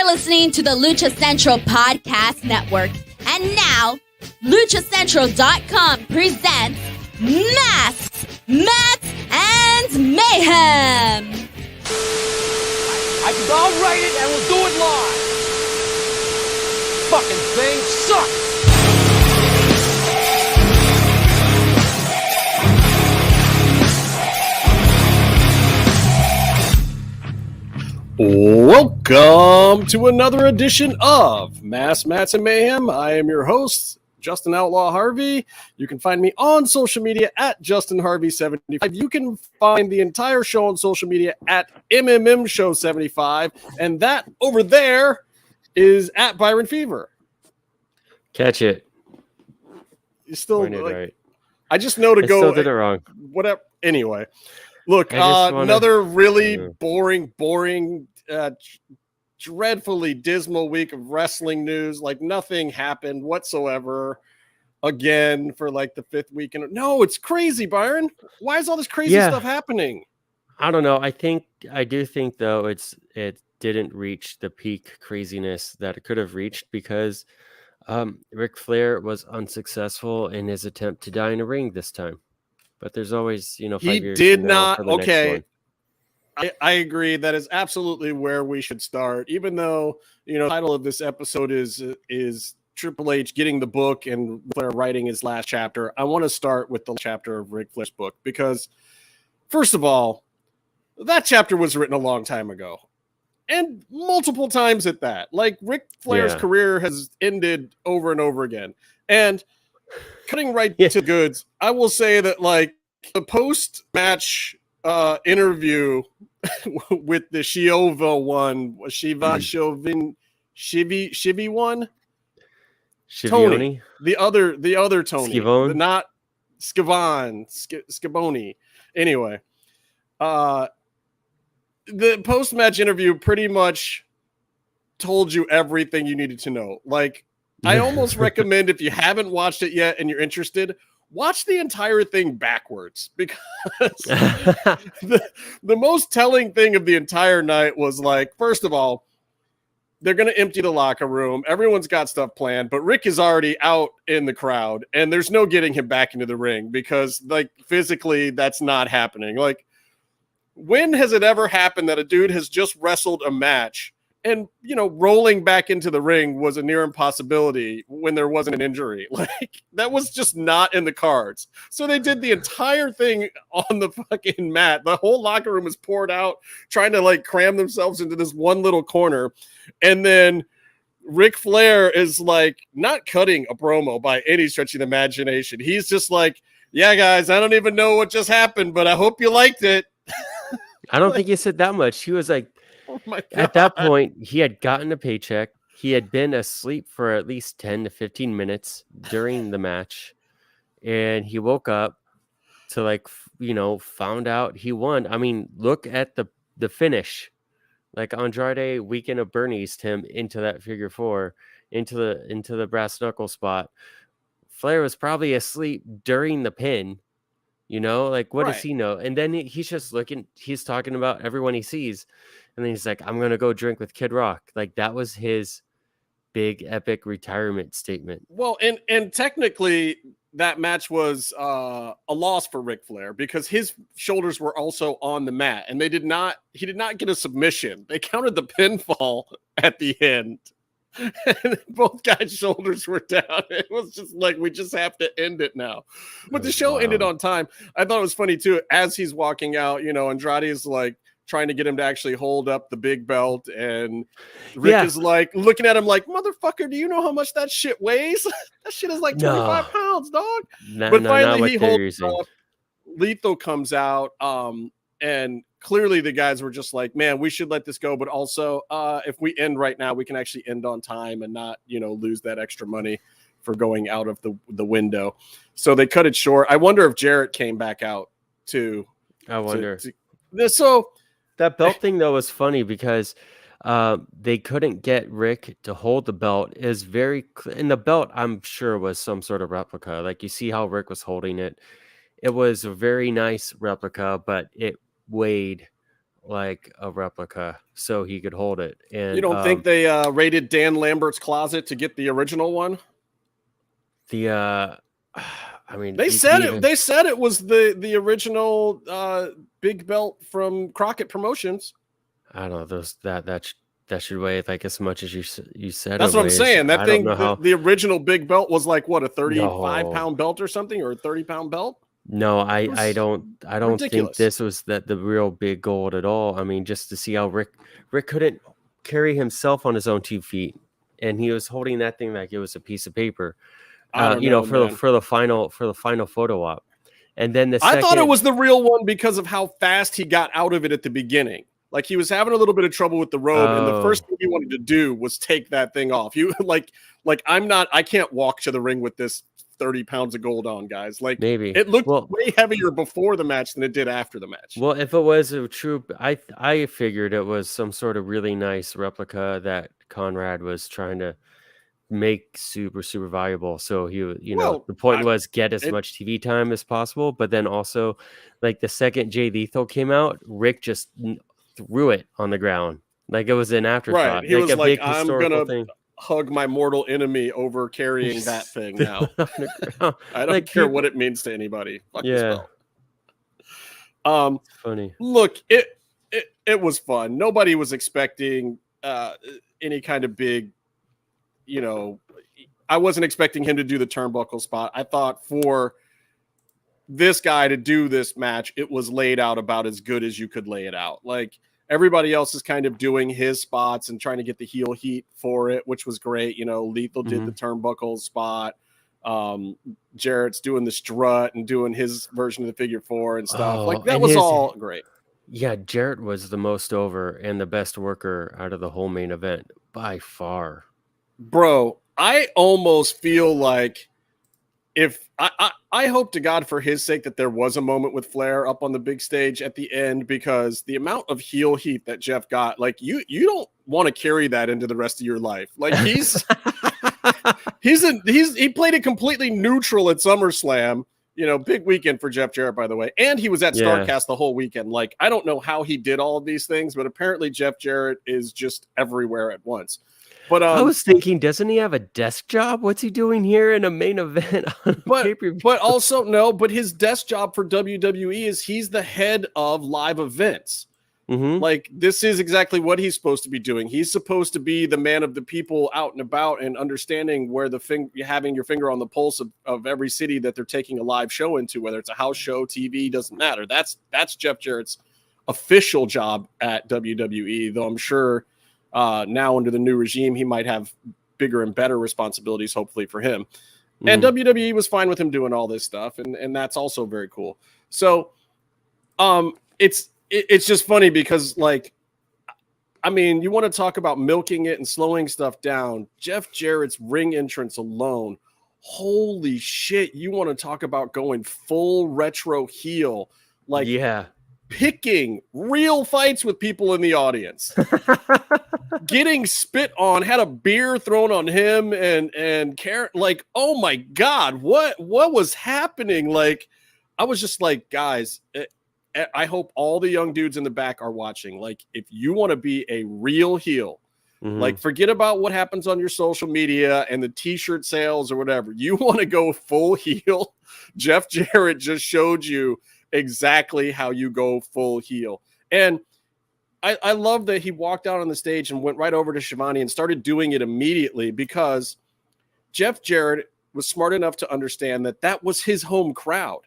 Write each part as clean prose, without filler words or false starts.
listening to the Lucha Central Podcast Network. And now, LuchaCentral.com presents Masks, Mats, and Mayhem. I'll write it and we'll do it live. Fucking thing sucks. Welcome to another edition of Masks, Mats, and Mayhem. I am your host, Justin Outlaw Harvey. You can find me on social media at JustinHarvey75. You can find the entire show on social media at MMMShow75. And that over there is at Byron Fever. Catch it. You still right. I just know to go. Still did it wrong. Whatever. Anyway, look, another really boring, dreadfully dismal week of wrestling news. Like nothing happened whatsoever again for like the fifth week. No, it's crazy, Byron. Why is all this crazy stuff happening? I don't know. I do think though it didn't reach the peak craziness that it could have reached because Ric Flair was unsuccessful in his attempt to die in a ring this time. But there's always, 5 years. He did not. Okay. I agree. That is absolutely where we should start. Even though, the title of this episode is Triple H getting the book and Flair writing his last chapter. I want to start with the chapter of Ric Flair's book because, first of all, that chapter was written a long time ago. And multiple times at that. Like, Ric Flair's career has ended over and over again. And cutting right to goods, I will say that, like, the post-match interview with the Shiova one, Shivi one? Tony. The other Tony. Skivone? Not Scaboni. Anyway, the post-match interview pretty much told you everything you needed to know. Like, I almost recommend if you haven't watched it yet and you're interested, watch the entire thing backwards because the most telling thing of the entire night was like, first of all, they're going to empty the locker room. Everyone's got stuff planned, but Rick is already out in the crowd and there's no getting him back into the ring because like physically that's not happening. Like, when has it ever happened that a dude has just wrestled a match and, rolling back into the ring was a near impossibility when there wasn't an injury? Like, that was just not in the cards. So they did the entire thing on the fucking mat. The whole locker room was poured out, trying to, like, cram themselves into this one little corner. And then Ric Flair is, like, not cutting a promo by any stretch of the imagination. He's just like, yeah, guys, I don't even know what just happened, but I hope you liked it. I don't think he said that much. He was like, oh my God. At that point, he had gotten a paycheck. He had been asleep for at least 10 to 15 minutes during the match. And he woke up to found out he won. I mean, look at the finish. Like Andrade Weekend of Bernie's him into that figure four, into the brass knuckle spot. Flair was probably asleep during the pin. What does he know? And then he's just he's talking about everyone he sees. And then he's like, I'm going to go drink with Kid Rock. Like, that was his big, epic retirement statement. Well, and technically, that match was a loss for Ric Flair because his shoulders were also on the mat. And he did not get a submission. They counted the pinfall at the end. And both guys' shoulders were down. It was just like, we just have to end it now. But the show ended on time. I thought it was funny, too. As he's walking out, Andrade is like trying to get him to actually hold up the big belt. And Rick is like looking at him like, motherfucker, do you know how much that shit weighs? That shit is like 25 pounds, dog. But finally, he holds off. Lethal comes out. And clearly the guys were just like, man, we should let this go. But also, if we end right now, we can actually end on time and not, lose that extra money for going out of the window. So they cut it short. I wonder if Jarrett came back out too. I wonder. So that belt thing, though, was funny because they couldn't get Rick to hold the belt. Is very and the belt, I'm sure, was some sort of replica. Like, you see how Rick was holding it. It was a very nice replica, but it weighed like a replica so he could hold it. And you don't think they raided Dan Lambert's closet to get the original one? I mean, They said it. They said it was the original big belt from Crockett Promotions. I don't know. That should weigh like as much as you said. That's what I'm saying. That thing, the original big belt was like what, a 35-pound belt or something, or a 30-pound belt. No, I don't think this was the real big gold at all. I mean, just to see how Rick couldn't carry himself on his own 2 feet, and he was holding that thing like it was a piece of paper. For the final photo op, and then I thought it was the real one because of how fast he got out of it at the beginning. Like he was having a little bit of trouble with the robe, and the first thing he wanted to do was take that thing off. You like I can't walk to the ring with this 30 pounds of gold on, guys. Like maybe it looked way heavier before the match than it did after the match. Well, if it was a true, I figured it was some sort of really nice replica that Conrad was trying to make super valuable. So he, the point was get as much TV time as possible, but then also like the second Jay Lethal came out, Rick just threw it on the ground like it was an afterthought. Right. He was like, I'm gonna hug my mortal enemy over carrying that thing now. I don't care what it means to anybody. Fuck this belt. Funny. Look, it was fun. Nobody was expecting any kind of big, I wasn't expecting him to do the turnbuckle spot. I thought for this guy to do this match, it was laid out about as good as you could lay it out. Like everybody else is kind of doing his spots and trying to get the heel heat for it, which was great. Lethal did the turnbuckle spot. Jarrett's doing the strut and doing his version of the figure 4 and stuff. That was all great. Yeah, Jarrett was the most over and the best worker out of the whole main event by far. Bro, I almost feel like if I hope to God for his sake that there was a moment with Flair up on the big stage at the end, because the amount of heel heat that Jeff got, like you don't want to carry that into the rest of your life. Like he played it completely neutral at SummerSlam. Big weekend for Jeff Jarrett, by the way. And he was at StarCast the whole weekend. Like, I don't know how he did all of these things, but apparently Jeff Jarrett is just everywhere at once. But I was thinking, doesn't he have a desk job? What's he doing here in a main event? But also, no, but his desk job for WWE is he's the head of live events. Mm-hmm. Like, this is exactly what he's supposed to be doing. He's supposed to be the man of the people out and about and understanding where having your finger on the pulse of every city that they're taking a live show into, whether it's a house show, TV, doesn't matter. That's Jeff Jarrett's official job at WWE, though I'm sure now under the new regime, he might have bigger and better responsibilities, hopefully for him. Mm-hmm. And WWE was fine with him doing all this stuff. And that's also very cool. So it's just funny because, like, I mean, you want to talk about milking it and slowing stuff down. Jeff Jarrett's ring entrance alone. Holy shit. You want to talk about going full retro heel. Like, yeah, picking real fights with people in the audience, getting spit on, had a beer thrown on him and Karen, like, oh my God, what was happening? Like, I was just like, guys, I hope all the young dudes in the back are watching. Like, if you want to be a real heel, like, forget about what happens on your social media and the t-shirt sales or whatever. You want to go full heel. Jeff Jarrett just showed you exactly how you go full heel. And I love that he walked out on the stage and went right over to Shivani and started doing it immediately, because Jeff Jarrett was smart enough to understand that was his home crowd.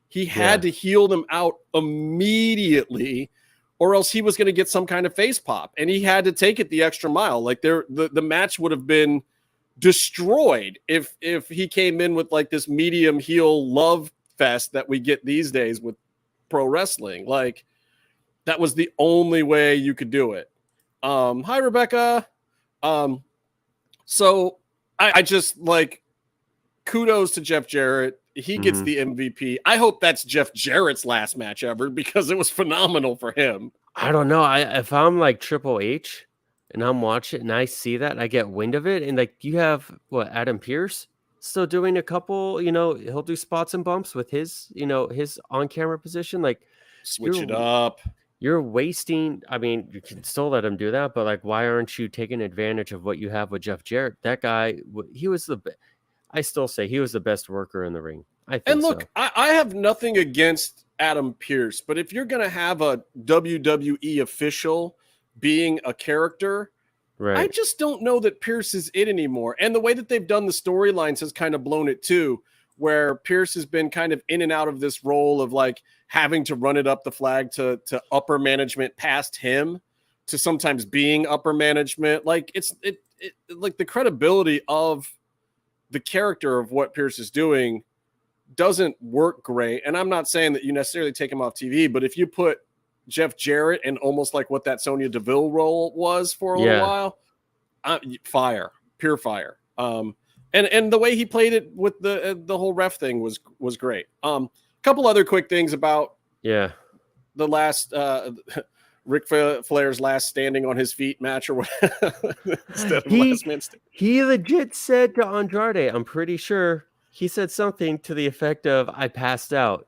He had to heel them out immediately, or else he was going to get some kind of face pop, and he had to take it the extra mile. Like, the match would have been destroyed if he came in with like this medium heel love fest that we get these days with pro wrestling. Like, that was the only way you could do it. Hi, Rebecca. So I just, like, kudos to Jeff Jarrett. He gets the MVP. I hope that's Jeff Jarrett's last match ever, because it was phenomenal for him. I don't know. If I'm like Triple H and I'm watching and I see that and I get wind of it, and like, you have Adam Pearce still doing a couple, he'll do spots and bumps with his, his on-camera position. Like, switch it up. you're wasting. I mean, you can still let him do that, but like, why aren't you taking advantage of what you have with Jeff Jarrett? That guy, he was I still say he was the best worker in the ring. I think And look, so. I have nothing against Adam Pearce, but if you're going to have a WWE official being a character, Right. I just don't know that Pearce is it anymore. And the way that they've done the storylines has kind of blown it too, where Pearce has been kind of in and out of this role of like having to run it up the flag to upper management past him, to sometimes being upper management. Like it like the credibility of the character of what Pearce is doing doesn't work great. And I'm not saying that you necessarily take him off TV, but if you put Jeff Jarrett and almost like what that Sonya Deville role was for a little while, pure fire. And the way he played it with the whole ref thing was great. Couple other quick things about the last Ric Flair's last standing on his feet match, or whatever, instead of last man standing. He legit said to Andrade, I'm pretty sure he said something to the effect of, I passed out.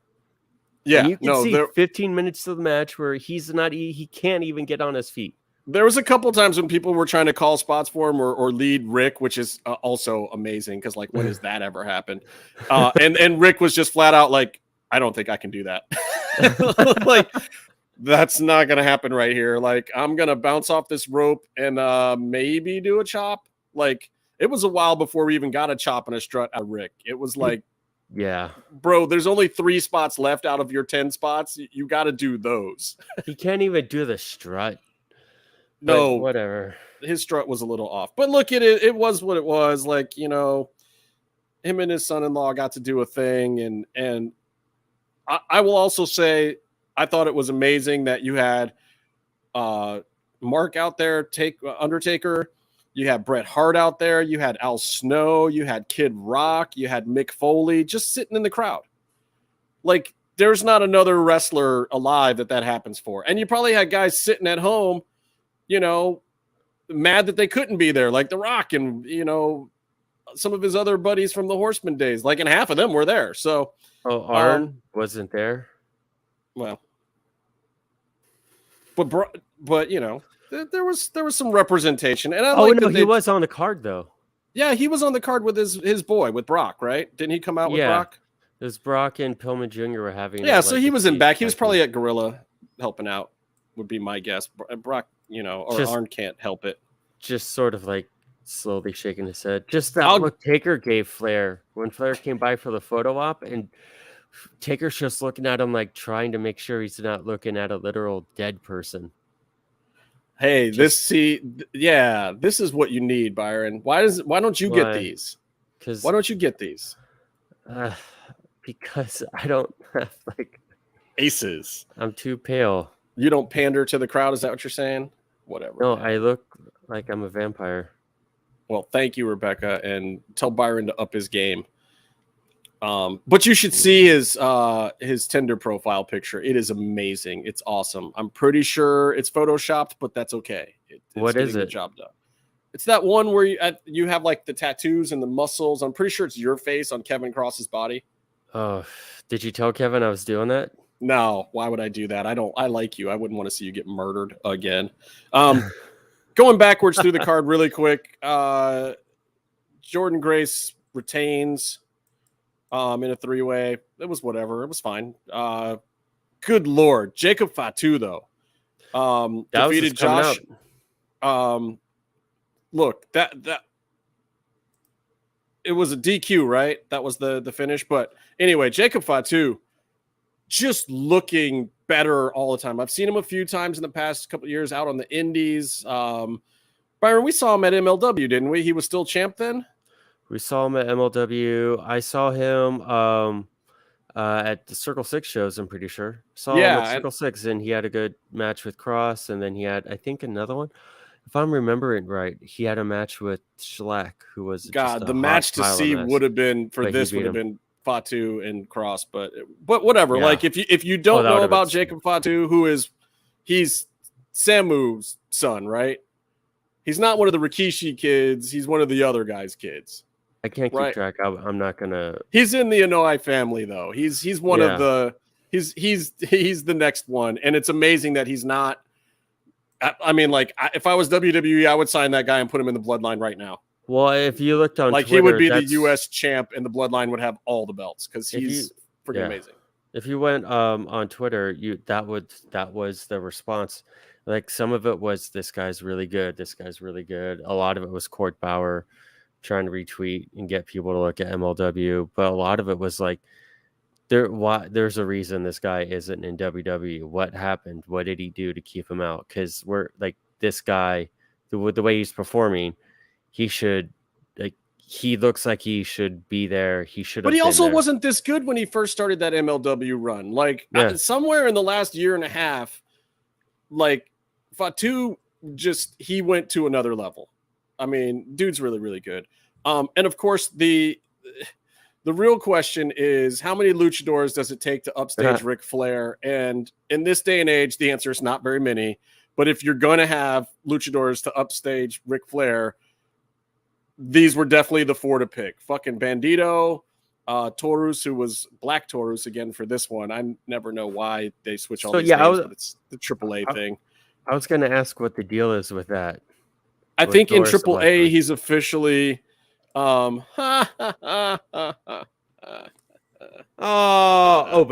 Yeah, and you can see 15 minutes of the match where he can't even get on his feet. There was a couple times when people were trying to call spots for him or lead Rick, which is also amazing because, like, when has that ever happened? And Rick was just flat out like, I don't think I can do that. Like, that's not going to happen right here. Like, I'm going to bounce off this rope and maybe do a chop. Like, it was a while before we even got a chop and a strut out of Rick. It was like, yeah, bro, there's only 3 spots left out of your 10 spots. You got to do those. He can't even do the strut. No, whatever. His strut was a little off, but look at it. It was what it was. Like, you know, him and his son-in-law got to do a thing. And I will also say, I thought it was amazing that you had Mark out there, Undertaker. You had Bret Hart out there. You had Al Snow. You had Kid Rock. You had Mick Foley just sitting in the crowd. Like, there's not another wrestler alive that happens for. And you probably had guys sitting at home, you know, mad that they couldn't be there, like The Rock and, you know, some of his other buddies from the Horseman days. Like, and half of them were there. So, Arn wasn't there. Well, but you know, there was some representation, and he was on the card though. Yeah, he was on the card with his boy, with Brock, right? Didn't he come out with Brock? It was Brock and Pillman Jr. were having. Yeah, so he was in back. He was probably at Gorilla helping out, would be my guess. Brock, you know, or Arn can't help it. Just sort of like slowly shaking his head. Just that look Taker gave Flair when Flair came by for the photo op, and Taker's just looking at him like trying to make sure he's not looking at a literal dead person. Hey, this is what you need, Byron. Why don't you get these? Why don't you get these? Because I don't have like aces. I'm too pale. You don't pander to the crowd. Is that what you're saying? Whatever. No, man. I look like I'm a vampire. Well, thank you, Rebecca, and tell Byron to up his game. But you should see his Tinder profile picture. It is amazing. It's awesome. I'm pretty sure it's photoshopped, but that's okay. What is it? The job done. It's that one where you have like the tattoos and the muscles. I'm pretty sure it's your face on Kevin Cross's body. Oh, did you tell Kevin I was doing that? No. Why would I do that? I like you. I wouldn't want to see you get murdered again. Going backwards through the card really quick. Jordan Grace retains. In a 3-way. It was whatever. It was fine. Good Lord. Jacob Fatu, though. Defeated Josh. Look, that it was a DQ, right? That was the finish. But anyway, Jacob Fatu just looking better all the time. I've seen him a few times in the past couple of years out on the indies. Byron, we saw him at MLW, didn't we? He was still champ then? We saw him at MLW. I saw him at the Circle 6 shows, I'm pretty sure. Saw him at Circle 6, and he had a good match with Cross, and then he had, I think, another one. If I'm remembering right, he had a match with Schlack, who was the match to see would have been would have been Fatu and Cross, but whatever. Yeah. Like if you don't know about Jacob Fatu, he's Samu's son, right? He's not one of the Rikishi kids. He's one of the other guy's kids. I can't keep track. I'm not gonna. He's in the Inouye family, though. He's one of the He's the next one, and it's amazing that he's not. I mean, like, if I was WWE, I would sign that guy and put him in the Bloodline right now. Well, if you looked on like, Twitter, he would be the U.S. champ, and the Bloodline would have all the belts because he's freaking amazing. If you went on Twitter, that was the response. Like, some of it was, this guy's really good. This guy's really good. A lot of it was Court Bauer trying to retweet and get people to look at MLW, but a lot of it was like, there's a reason this guy isn't in WWE. What happened? What did he do to keep him out? Because we're like, this guy, the way he's performing, he should, like, he looks like he should be there. He should. But he also wasn't this good when he first started that MLW run. Like, somewhere in the last year and a half, like, Fatu he went to another level. I mean, dude's really, really good. And of course, the real question is, how many luchadors does it take to upstage Ric Flair? And in this day and age, the answer is not very many. But if you're going to have luchadors to upstage Ric Flair, these were definitely the 4 to pick. Fucking Bandito, Taurus, who was Black Taurus again for this one. I never know why they switch all these names, but it's the AAA thing. I was going to ask what the deal is with that. I think in AAA, he's officially... but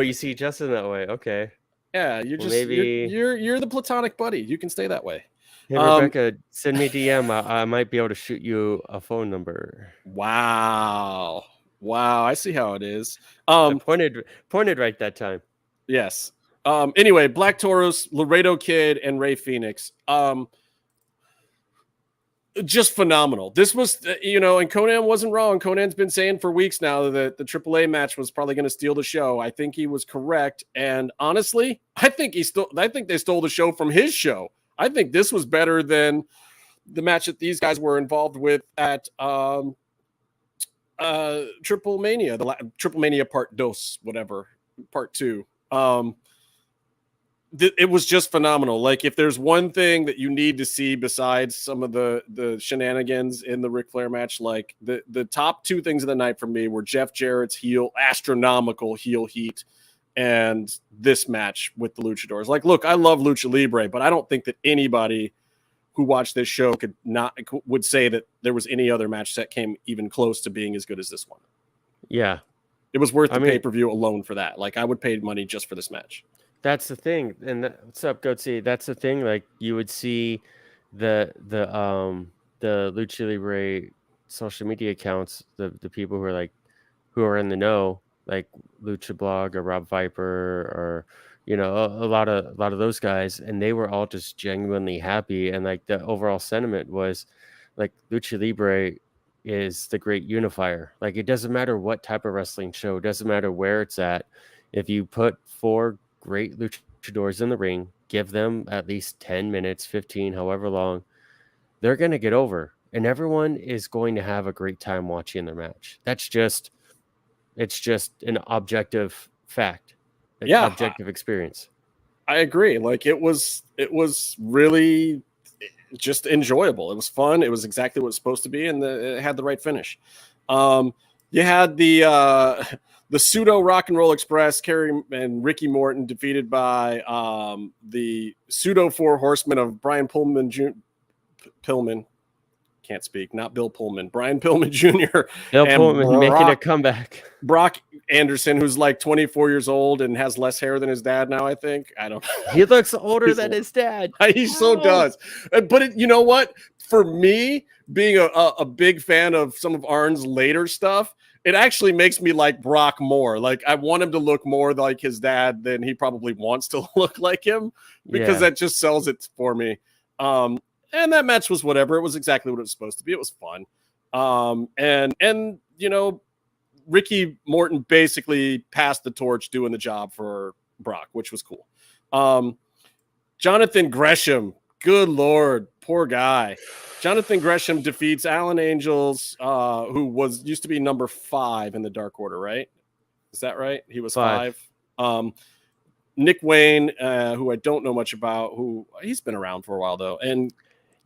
you see Justin that way. Okay. Yeah, you're just you're the platonic buddy. You can stay that way. Hey, Rebecca, send me a DM. I might be able to shoot you a phone number. Wow, I see how it is. Pointed right that time. Yes. Anyway, Black Taurus, Laredo Kid, and Rey Fenix. Just phenomenal. This was, and Conan wasn't wrong. Conan's been saying for weeks now that the AAA match was probably going to steal the show. I think he was correct. And honestly, I think they stole the show from his show. I think this was better than the match that these guys were involved with at Triple Mania, Triple Mania Part 2, Part 2. It was just phenomenal. Like, if there's one thing that you need to see besides some of the shenanigans in the Ric Flair match, like the top 2 things of the night for me were Jeff Jarrett's astronomical heel heat, and this match with the Luchadors. Like, look, I love Lucha Libre, but I don't think that anybody who watched this show would say that there was any other match that came even close to being as good as this one. Yeah. It was worth the pay-per-view alone for that. Like, I would pay money just for this match. That's the thing. And what's up, Goatsy? That's the thing. Like, you would see the Lucha Libre social media accounts, the people who are in the know, like Lucha Blog or Rob Viper or a lot of those guys, and they were all just genuinely happy. And like, the overall sentiment was like, Lucha Libre is the great unifier. Like, it doesn't matter what type of wrestling show, it doesn't matter where it's at. If you put 4 great luchadors in the ring, give them at least 10 minutes, 15, however long, they're going to get over, and everyone is going to have a great time watching their match. It's just an objective fact, objective experience. I agree. Like, it was really just enjoyable. It was fun. It was exactly what it was supposed to be, and it had the right finish. You had the pseudo Rock and Roll Express, Kerry and Ricky Morton, defeated by the pseudo 4 Horsemen of Brian Pillman. Can't speak. Not Bill Pullman. Brian Pillman Jr. Bill Pullman making a comeback. Brock Anderson, who's like 24 years old and has less hair than his dad now, I think. I don't know. He looks older than his dad. He so does. But you know what? For me, being a big fan of some of Arn's later stuff, it actually makes me like Brock more. Like, I want him to look more like his dad than he probably wants to look like him, because that just sells it for me. And that match was whatever. It was exactly what it was supposed to be. It was fun. And Ricky Morton basically passed the torch doing the job for Brock, which was cool. Jonathan Gresham, good Lord, poor guy. Jonathan Gresham defeats Alan Angels, who used to be number 5 in the Dark Order, right? Is that right? He was 5. Nick Wayne, who I don't know much about, who he's been around for a while though, and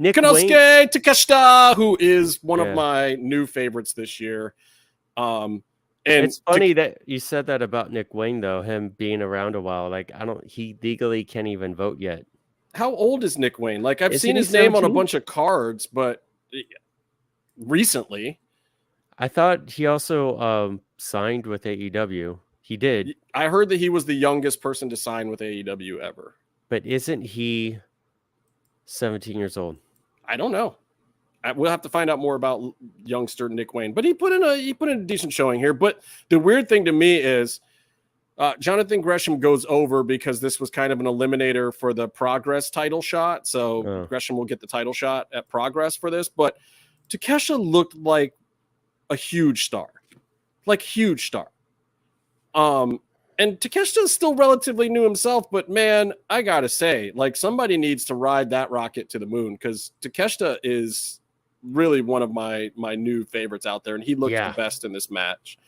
Konosuke Takeshita, who is one of my new favorites this year. And It's funny that you said that about Nick Wayne, though, him being around a while. Like, he legally can't even vote yet. How old is Nick Wayne? Like, I've Isn't seen he his name on a 17? bunch of cards, but recently. I thought he also signed with AEW. He did. I heard that he was the youngest person to sign with AEW ever. But isn't he 17 years old? I don't know. We'll have to find out more about youngster Nick Wayne. But he put in a decent showing here. But the weird thing to me is Jonathan Gresham goes over because this was kind of an eliminator for the Progress title shot. So Gresham will get the title shot at Progress for this. But Takeshita looked like a huge star. Like huge star. And Takeshita is still relatively new himself, but man, I gotta say, like somebody needs to ride that rocket to the moon because Takeshita is really one of my new favorites out there, and he looked the best in this match.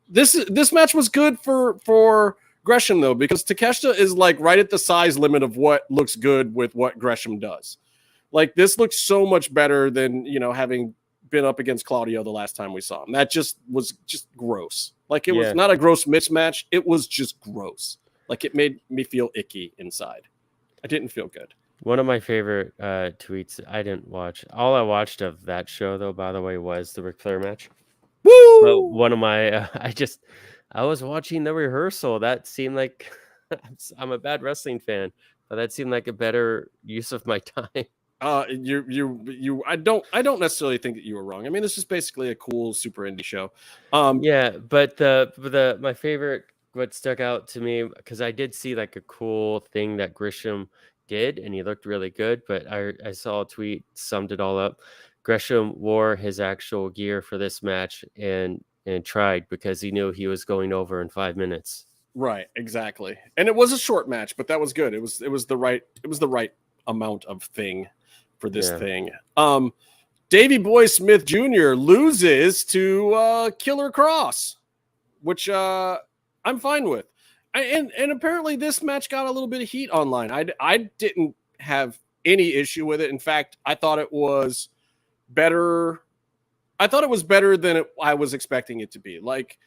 This match was good for Gresham though, because Takeshita is like right at the size limit of what looks good with what Gresham does. Like this looks so much better than having been up against Claudio the last time we saw him. That was just gross. Like it was not a gross mismatch. It was just gross. Like it made me feel icky inside. I didn't feel good. One of my favorite tweets I didn't watch. All I watched of that show, though, by the way, was the Ric Flair match. Woo! But one of my, I was watching the rehearsal. That seemed like I'm a bad wrestling fan, but that seemed like a better use of my time. I don't necessarily think that you were wrong. I mean, this is basically a cool super indie show. But my favorite, what stuck out to me, because I did see like a cool thing that Gresham did, and he looked really good. But I saw a tweet summed it all up. Gresham wore his actual gear for this match and tried because he knew he was going over in 5 minutes. Right, exactly. And it was a short match, but that was good. It was the right amount of thing for this thing. Davey Boy Smith Jr. loses to Killer Cross, which I'm fine with. And apparently this match got a little bit of heat online. I didn't have any issue with it. In fact, I thought it was better. I thought it was better than I was expecting it to be. Like,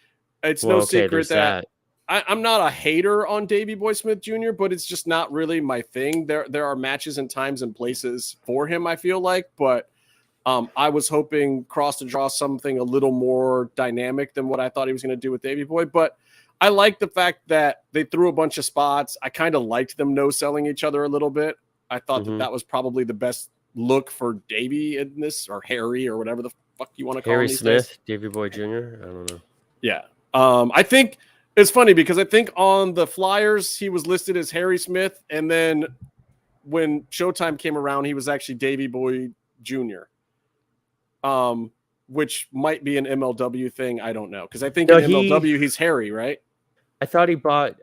it's no secret that I'm not a hater on Davey Boy Smith Jr., but it's just not really my thing. There are matches and times and places for him, I feel like, but I was hoping Cross to draw something a little more dynamic than what I thought he was going to do with Davey Boy. But I like the fact that they threw a bunch of spots. I kind of liked them no-selling each other a little bit. I thought that was probably the best look for Davey in this, or Harry, or whatever the fuck you want to call him. Harry Smith, Davey Boy Jr. I don't know. Yeah. I think it's funny because I think on the flyers he was listed as Harry Smith, and then when Showtime came around, he was actually Davey Boy Jr. Which might be an MLW thing. I don't know, because I think in MLW he's Harry, right? I thought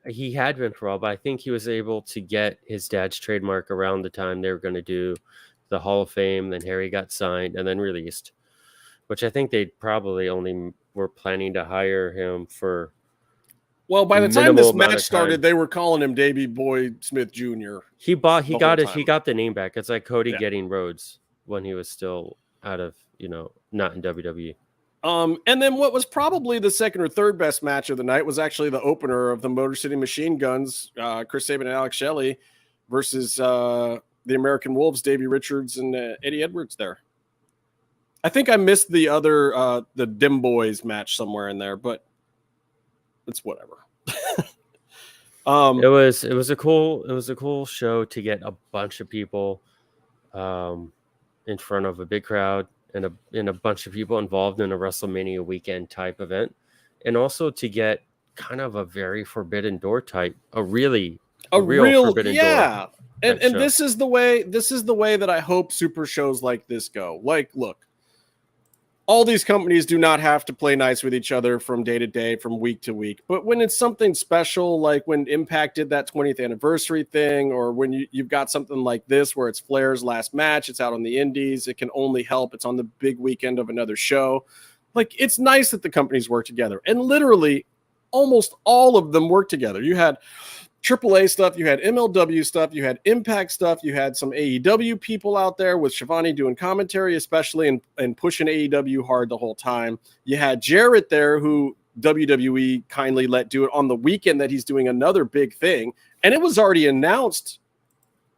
he had been for all, but I think he was able to get his dad's trademark around the time they were going to do the Hall of Fame. Then Harry got signed and then released, which I think they probably only were planning to hire him for. Well, by the time this match started, they were calling him Davey Boy Smith Jr. He got the name back. It's like Cody getting Rhodes when he was still out of, not in WWE. And then what was probably the second or third best match of the night was actually the opener of the Motor City Machine Guns, Chris Sabin and Alex Shelley versus the American Wolves, Davey Richards and Eddie Edwards there. I think I missed the other, the Dim Boys match somewhere in there, but it's whatever. It was a cool show to get a bunch of people in front of a big crowd and a bunch of people involved in a WrestleMania weekend type event, and also to get kind of a very Forbidden Door type, a real Forbidden Door. And this is the way that I hope super shows like this go. Like, look, all these companies do not have to play nice with each other from day to day, from week to week. But when it's something special, like when Impact did that 20th anniversary thing, or when you've got something like this where it's Flair's last match, it's out on the indies, it can only help. It's on the big weekend of another show. Like, it's nice that the companies work together. And literally almost all of them work together. You had AAA stuff, you had MLW stuff, you had Impact stuff, you had some AEW people out there with Shivani doing commentary, especially and pushing AEW hard the whole time. You had Jarrett there, who WWE kindly let do it on the weekend that he's doing another big thing. And it was already announced.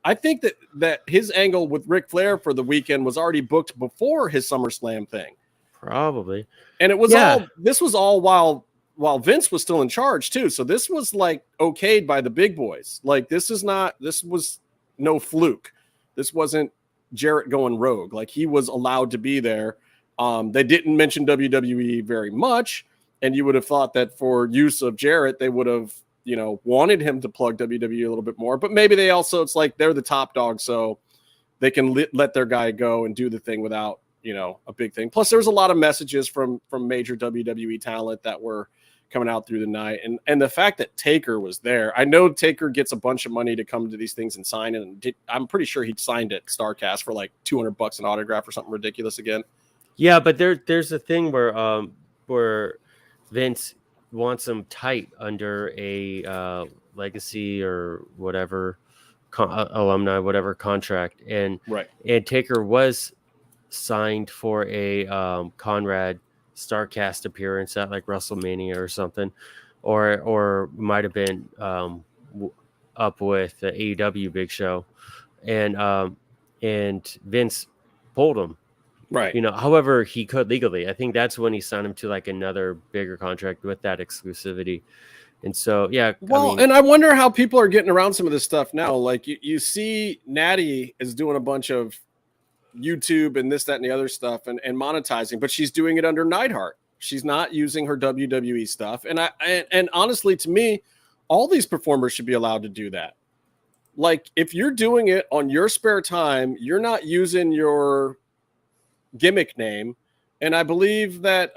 I think that his angle with Ric Flair for the weekend was already booked before his SummerSlam thing. Probably. And it was this was all while Vince was still in charge too. So this was like okayed by the big boys. Like this was no fluke. This wasn't Jarrett going rogue. Like he was allowed to be there. They didn't mention WWE very much. And you would have thought that for use of Jarrett, they would have, wanted him to plug WWE a little bit more. But maybe they also, it's like they're the top dog, so they can let their guy go and do the thing without, a big thing. Plus, there was a lot of messages from major WWE talent that were coming out through the night. And the fact that Taker was there, I know Taker gets a bunch of money to come to these things and sign it. And I'm pretty sure he signed at StarCast for like $200 an autograph or something ridiculous again. Yeah, but there's a thing where Vince wants him tight under a legacy or whatever alumni, whatever contract, and Taker was signed for a Conrad StarCast appearance at like WrestleMania or something, or might have been up with the AEW Big Show, and Vince pulled him. Right. However, he could legally. I think that's when he signed him to like another bigger contract with that exclusivity. And so, yeah. Well, and I wonder how people are getting around some of this stuff now. Like you see Natty is doing a bunch of YouTube and this, that, and the other stuff and monetizing, but she's doing it under Neidhart. She's not using her WWE stuff. And honestly, to me, all these performers should be allowed to do that. Like if you're doing it on your spare time, you're not using your gimmick name, and I believe that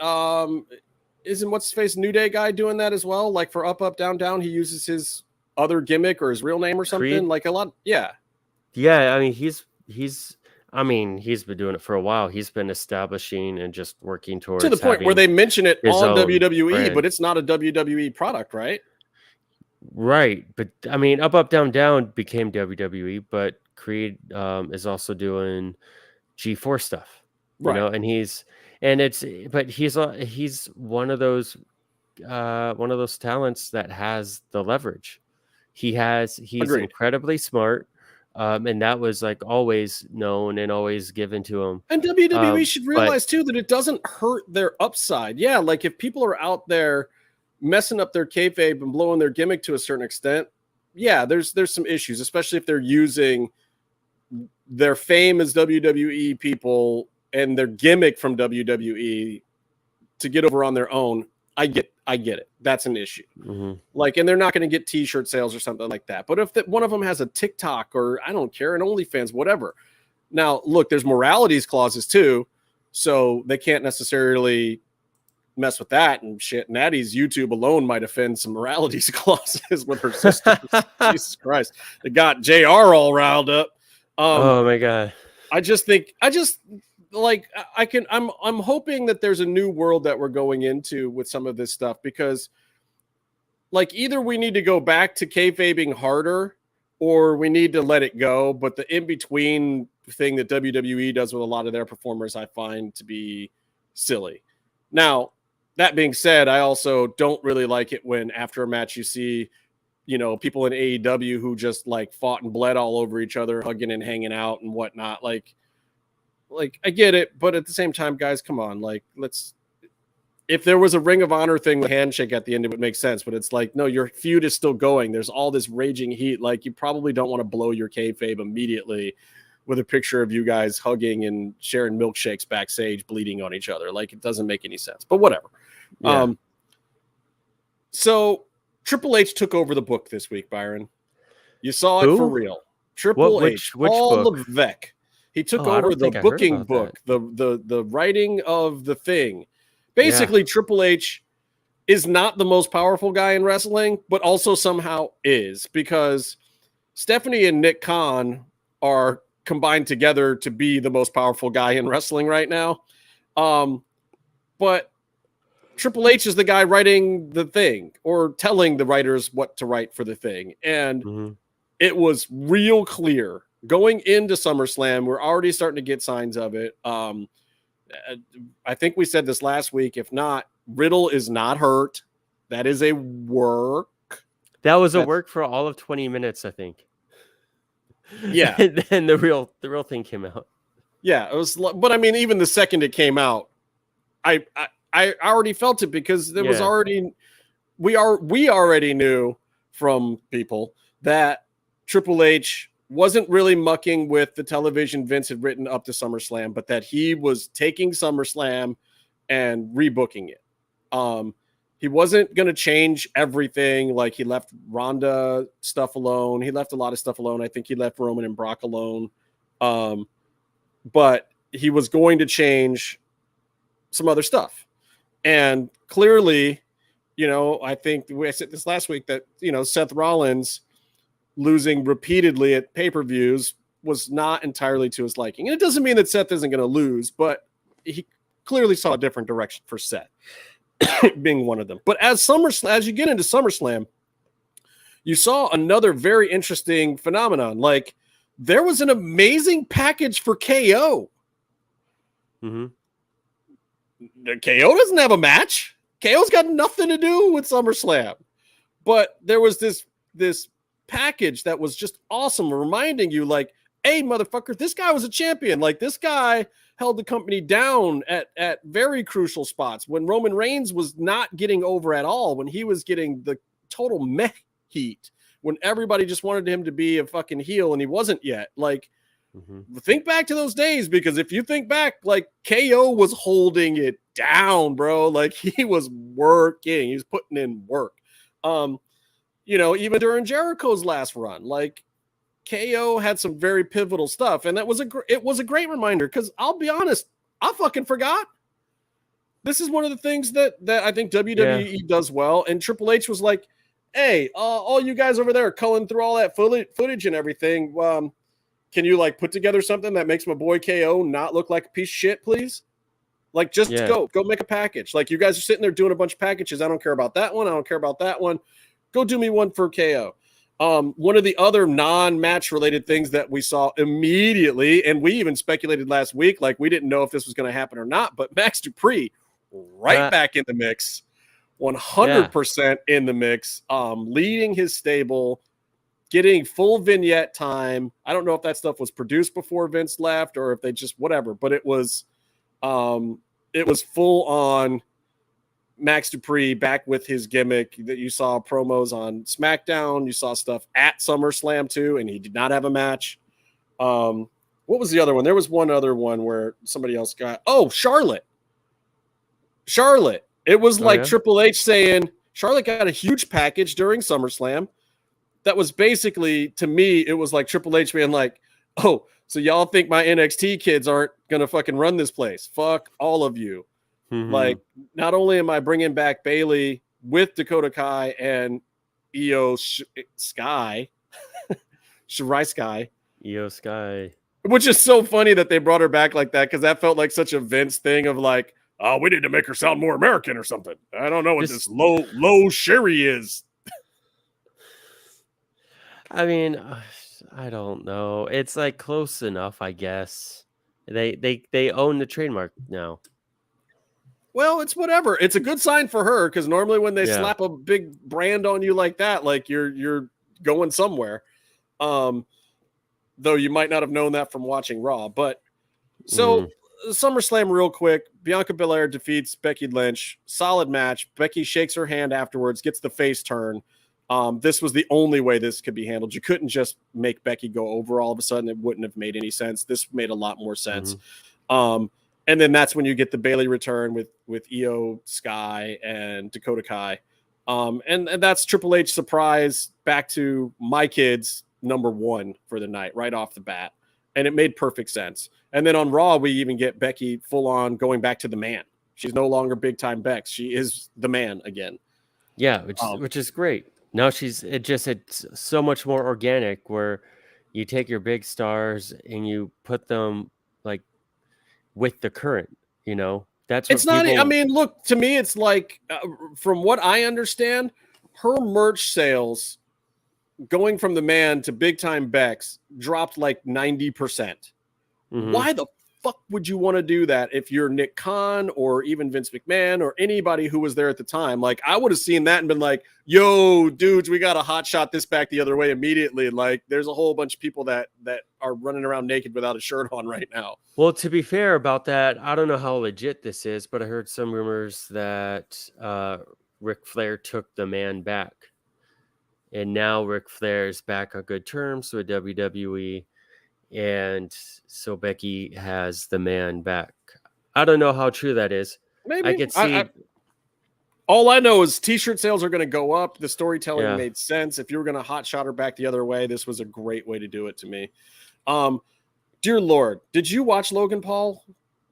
isn't what's his face New Day guy doing that as well. Like for Up Up Down Down, he uses his other gimmick or his real name or something. Creed? Like a lot, yeah. I mean, he's been doing it for a while. He's been establishing and just working towards to the point where they mention it on WWE, brand. But it's not a WWE product, right? Right, but I mean, Up Up Down Down became WWE, but Creed is also doing G4 stuff. And he's one of those talents that has the leverage. He's Agreed. incredibly smart, and that was like always known and always given to him. And WWE should realize too that it doesn't hurt their upside. Yeah, like if people are out there messing up their kayfabe and blowing their gimmick to a certain extent, yeah, there's some issues, especially if they're using their fame as WWE people and their gimmick from WWE to get over on their own. I get it. That's an issue. Mm-hmm. Like, and they're not going to get t-shirt sales or something like that. But if one of them has a TikTok or I don't care, an OnlyFans, whatever. Now, look, there's moralities clauses too. So they can't necessarily mess with that and shit. Natty's YouTube alone might offend some moralities clauses with her sisters. Jesus Christ. They got JR all riled up. Oh my God. I'm hoping that there's a new world that we're going into with some of this stuff, because like either we need to go back to kayfabing harder or we need to let it go. But the in-between thing that WWE does with a lot of their performers, I find to be silly. Now, that being said, I also don't really like it when after a match you see, people in AEW who just like fought and bled all over each other, hugging and hanging out and whatnot. Like I get it, but at the same time, guys, come on. Like, if there was a Ring of Honor thing with handshake at the end, it would make sense. But it's like, no, your feud is still going. There's all this raging heat. Like, you probably don't want to blow your kayfabe immediately with a picture of you guys hugging and sharing milkshakes backstage, bleeding on each other. Like, it doesn't make any sense. But whatever. Yeah. So Triple H took over the book this week, Byron. You saw it for real. Triple H, which Paul book? Levesque. He took over the booking book, the writing of the thing. Basically, Triple H is not the most powerful guy in wrestling, but also somehow is, because Stephanie and Nick Khan are combined together to be the most powerful guy in wrestling right now. But Triple H is the guy writing the thing or telling the writers what to write for the thing. And it was real clear going into SummerSlam. We're already starting to get signs of it. I think we said this last week. If not, Riddle is not hurt. That is a work. That was a work for all of 20 minutes, I think. Yeah. And then the real thing came out. Yeah, it was, but I mean, even the second it came out, I already felt it because there was already we already knew from people that Triple H wasn't really mucking with the television Vince had written up to SummerSlam, but that he was taking SummerSlam and rebooking it. He wasn't going to change everything. Like he left Ronda stuff alone. He left a lot of stuff alone. I think he left Roman and Brock alone. But he was going to change some other stuff. And clearly, I think I said this last week that, Seth Rollins losing repeatedly at pay-per-views was not entirely to his liking. And it doesn't mean that Seth isn't going to lose, but he clearly saw a different direction for Seth being one of them. But as you get into SummerSlam, you saw another very interesting phenomenon. Like there was an amazing package for KO. KO doesn't have a match. KO's got nothing to do with SummerSlam. But there was this package that was just awesome, reminding you like, hey, motherfucker, this guy was a champion. Like this guy held the company down at very crucial spots when Roman Reigns was not getting over at all, when he was getting the total meh heat, when everybody just wanted him to be a fucking heel and he wasn't yet. Like, think back to those days, because if you think back, like KO was holding it down, bro. Like he was working, he was putting in work. Even during Jericho's last run, like KO had some very pivotal stuff, and it was a great reminder. Because I'll be honest, I fucking forgot. This is one of the things that I think WWE does well, and Triple H was like, "Hey, all you guys over there culling through all that footage and everything, can you like put together something that makes my boy KO not look like a piece of shit, please? Like just go make a package. Like you guys are sitting there doing a bunch of packages. I don't care about that one. I don't care about that one. Go do me one for KO." One of the other non-match related things that we saw immediately, and we even speculated last week, like we didn't know if this was going to happen or not, but Max Dupree back in the mix, 100% in the mix, leading his stable, getting full vignette time. I don't know if that stuff was produced before Vince left or if they just whatever, but it was full on Max Dupree back with his gimmick that you saw promos on SmackDown. You saw stuff at SummerSlam too, and he did not have a match. What was the other one? There was one other one where somebody else got, Charlotte. It was Triple H saying Charlotte got a huge package during SummerSlam. That was basically, to me, it was like Triple H being like, oh, so y'all think my NXT kids aren't going to fucking run this place. Fuck all of you. Like, not only am I bringing back Bayley with Dakota Kai and Io Sky, Shirai Sky. Io Sky. Which is so funny that they brought her back like that, because that felt like such a Vince thing of like, oh, we need to make her sound more American or something. I don't know what this low Sherry is. I mean, I don't know. It's like close enough, I guess. They own the trademark now. Well, it's whatever. It's a good sign for her, because normally when they slap a big brand on you like that, like you're going somewhere. Though you might not have known that from watching Raw. But so SummerSlam real quick. Bianca Belair defeats Becky Lynch. Solid match. Becky shakes her hand afterwards, gets the face turn. This was the only way this could be handled. You couldn't just make Becky go over all of a sudden. It wouldn't have made any sense. This made a lot more sense. And then that's when you get the Bayley return with Io Sky and Dakota Kai. And that's Triple H surprise back to my kids number one for the night right off the bat. And it made perfect sense. And then on Raw, we even get Becky full on going back to the man. She's no longer big time Bex. She is the man again. Yeah, which is great. Now it's so much more organic, where you take your big stars and you put them like with the current, That's what It's not. people... I mean, look, to me, it's like from what I understand, her merch sales going from the man to big time Bex dropped like 90%. Why the fuck would you want to do that if you're Nick Khan or even Vince McMahon or anybody who was there at the time? Like, I would have seen that and been like, yo, dudes, we got to hot shot this back the other way immediately. Like, there's a whole bunch of people that are running around naked without a shirt on right now. Well, to be fair about that, I don't know how legit this is, but I heard some rumors that Ric Flair took the man back. And now Ric Flair is back on good terms with WWE. And so Becky has the man back. I don't know how true that is. Maybe. I could see. All I know is t-shirt sales are going to go up. The storytelling Yeah. made sense. If you were going to hot shot her back the other way, this was a great way to do it to me. Dear Lord, did you watch Logan Paul?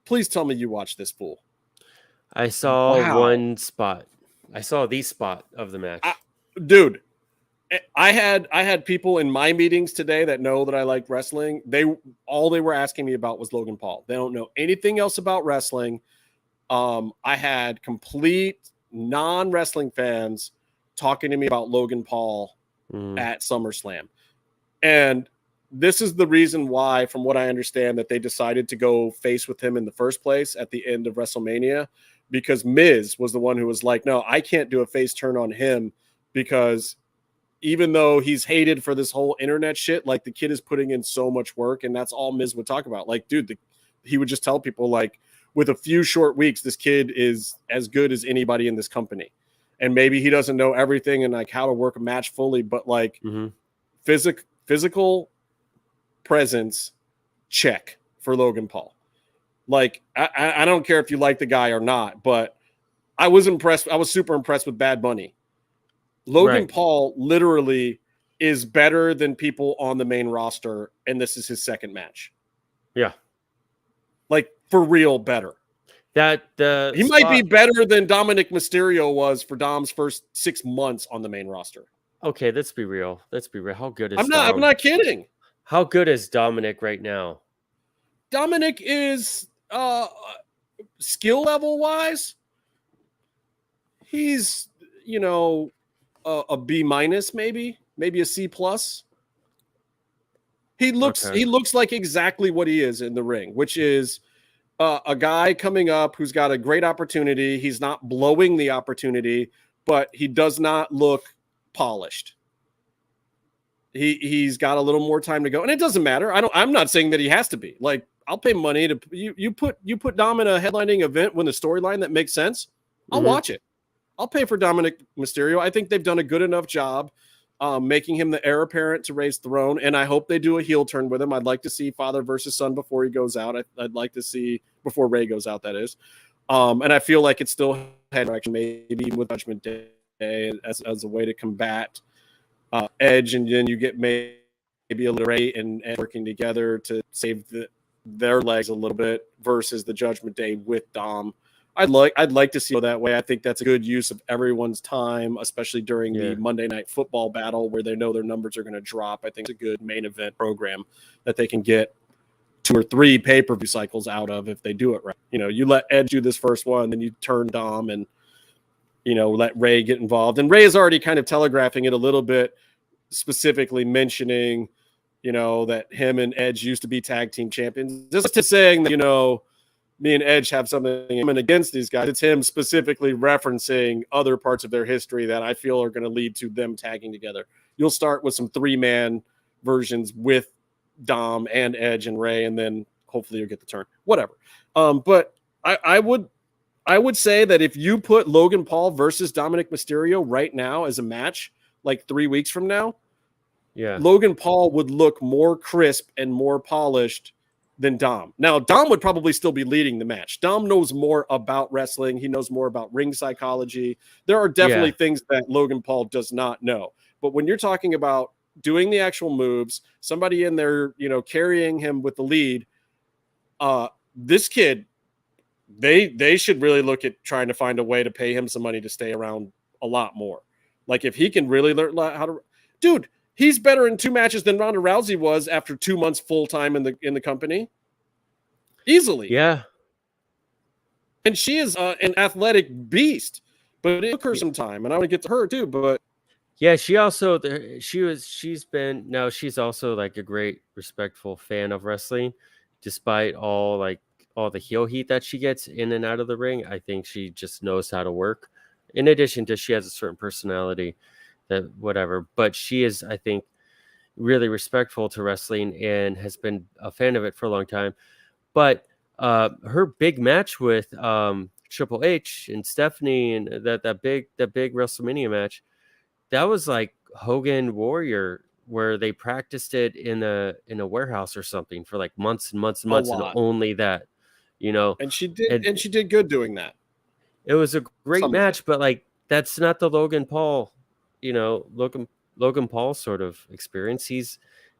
Please tell me you watched this fool. I saw Wow. one spot. I saw the spot of the match. Dude, I had people in my meetings today that know that I like wrestling. They were asking me about was Logan Paul. They don't know anything else about wrestling. I had complete non-wrestling fans talking to me about Logan Paul at SummerSlam. And this is the reason why, from what I understand, that they decided to go face with him in the first place at the end of WrestleMania, because Miz was the one who was like, no, I can't do a face turn on him because even though he's hated for this whole internet shit, like the kid is putting in so much work, and that's all Miz would talk about. Like, dude, he would just tell people, like, with a few short weeks, this kid is as good as anybody in this company. And maybe he doesn't know everything and like how to work a match fully, but like physical presence, check for Logan Paul. Like, I don't care if you like the guy or not, but I was impressed. I was super impressed with Bad Bunny. Logan Paul literally is better than people on the main roster, and this is his second match. Yeah. Like, for real better. He might be better than Dominic Mysterio was for Dom's first 6 months on the main roster. Okay, let's be real. How good is I'm not kidding. How good is Dominic right now? Dominic is skill level wise, he's, a B minus, maybe a C plus. He looks like exactly what he is in the ring, which is a guy coming up who's got a great opportunity. He's not blowing the opportunity, but he does not look polished. He's got a little more time to go, and it doesn't matter. I'm not saying that he has to be. Like, I'll pay money to you put Dom in a headlining event with a storyline that makes sense. I'll watch it. I'll pay for Dominic Mysterio. I think they've done a good enough job making him the heir apparent to Ray's throne, and I hope they do a heel turn with him. I'd like to see father versus son before he goes out. I'd like to see before Ray goes out, that is. And I feel like it's still head direction, maybe with Judgment Day as a way to combat Edge, and then you get maybe a little Ray and working together to save their legs a little bit versus the Judgment Day with Dom. I'd like to see it that way. I think that's a good use of everyone's time, especially during the Monday Night Football battle where they know their numbers are going to drop. I think it's a good main event program that they can get 2 or 3 pay-per-view cycles out of if they do it right. You let Edge do this first one, then you turn Dom and, let Ray get involved. And Ray is already kind of telegraphing it a little bit, specifically mentioning, that him and Edge used to be tag team champions. Just to saying that, me and Edge have something against these guys. It's him specifically referencing other parts of their history that I feel are going to lead to them tagging together. You'll start with some 3-man versions with Dom and Edge and Ray, and then hopefully you'll get the turn. Whatever. But I would say that if you put Logan Paul versus Dominic Mysterio right now as a match, like 3 weeks from now, Logan Paul would look more crisp and more polished than Dom. Now, Dom would probably still be leading the match. Dom knows more about wrestling. He knows more about ring psychology. There are definitely things that Logan Paul does not know. But when you're talking about doing the actual moves, somebody in there, carrying him with the lead, this kid, they should really look at trying to find a way to pay him some money to stay around a lot more. Like, if he can really learn how to... Dude, he's better in 2 matches than Ronda Rousey was after 2 months full time in the company. Easily. Yeah. And she is an athletic beast, but it took her some time, and I want to get to her too. But Yeah, she also she's also like a great respectful fan of wrestling, despite all the heel heat that she gets in and out of the ring. I think she just knows how to work. In addition to she has a certain personality that whatever, but she is, I think, really respectful to wrestling and has been a fan of it for a long time. But her big match with Triple H and Stephanie and that big WrestleMania match, that was like Hogan Warrior, where they practiced it in a warehouse or something for like months and months and months, and only that, and she did good doing that. It was a great match, but like that's not the Logan Paul, Logan Paul sort of experience. He's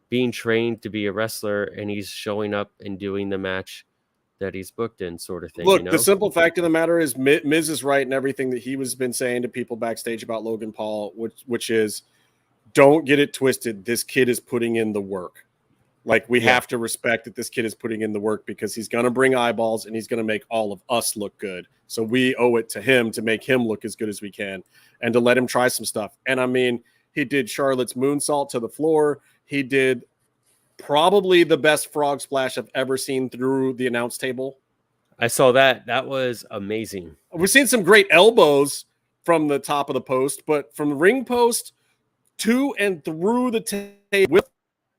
being trained to be a wrestler, and he's showing up and doing the match that he's booked in, sort of thing. Look, the simple fact of the matter is Miz is right in everything that he was been saying to people backstage about Logan Paul, which is, don't get it twisted. This kid is putting in the work. Like, we have to respect that this kid is putting in the work, because he's going to bring eyeballs and he's going to make all of us look good. So we owe it to him to make him look as good as we can and to let him try some stuff. And I mean, he did Charlotte's moonsault to the floor. He did probably the best frog splash I've ever seen through the announce table. I saw that. That was amazing. We've seen some great elbows from the top of the post, but from the ring post to and through the table with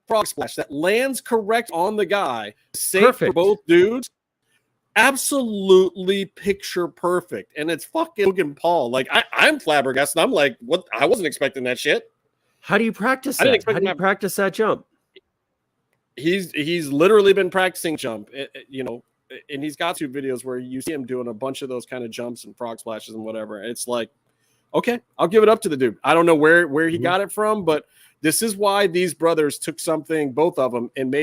frog splash that lands correct on the guy, safe for both dudes. Absolutely picture perfect. And it's fucking Logan Paul. Like, I'm flabbergasted. I'm like, what? I wasn't expecting that shit. How do you practice that? How do you practice that jump? He's literally been practicing jump, and he's got 2 videos where you see him doing a bunch of those kind of jumps and frog splashes and whatever. And it's like, okay, I'll give it up to the dude. I don't know where he got it from, but this is why these brothers took something, both of them, and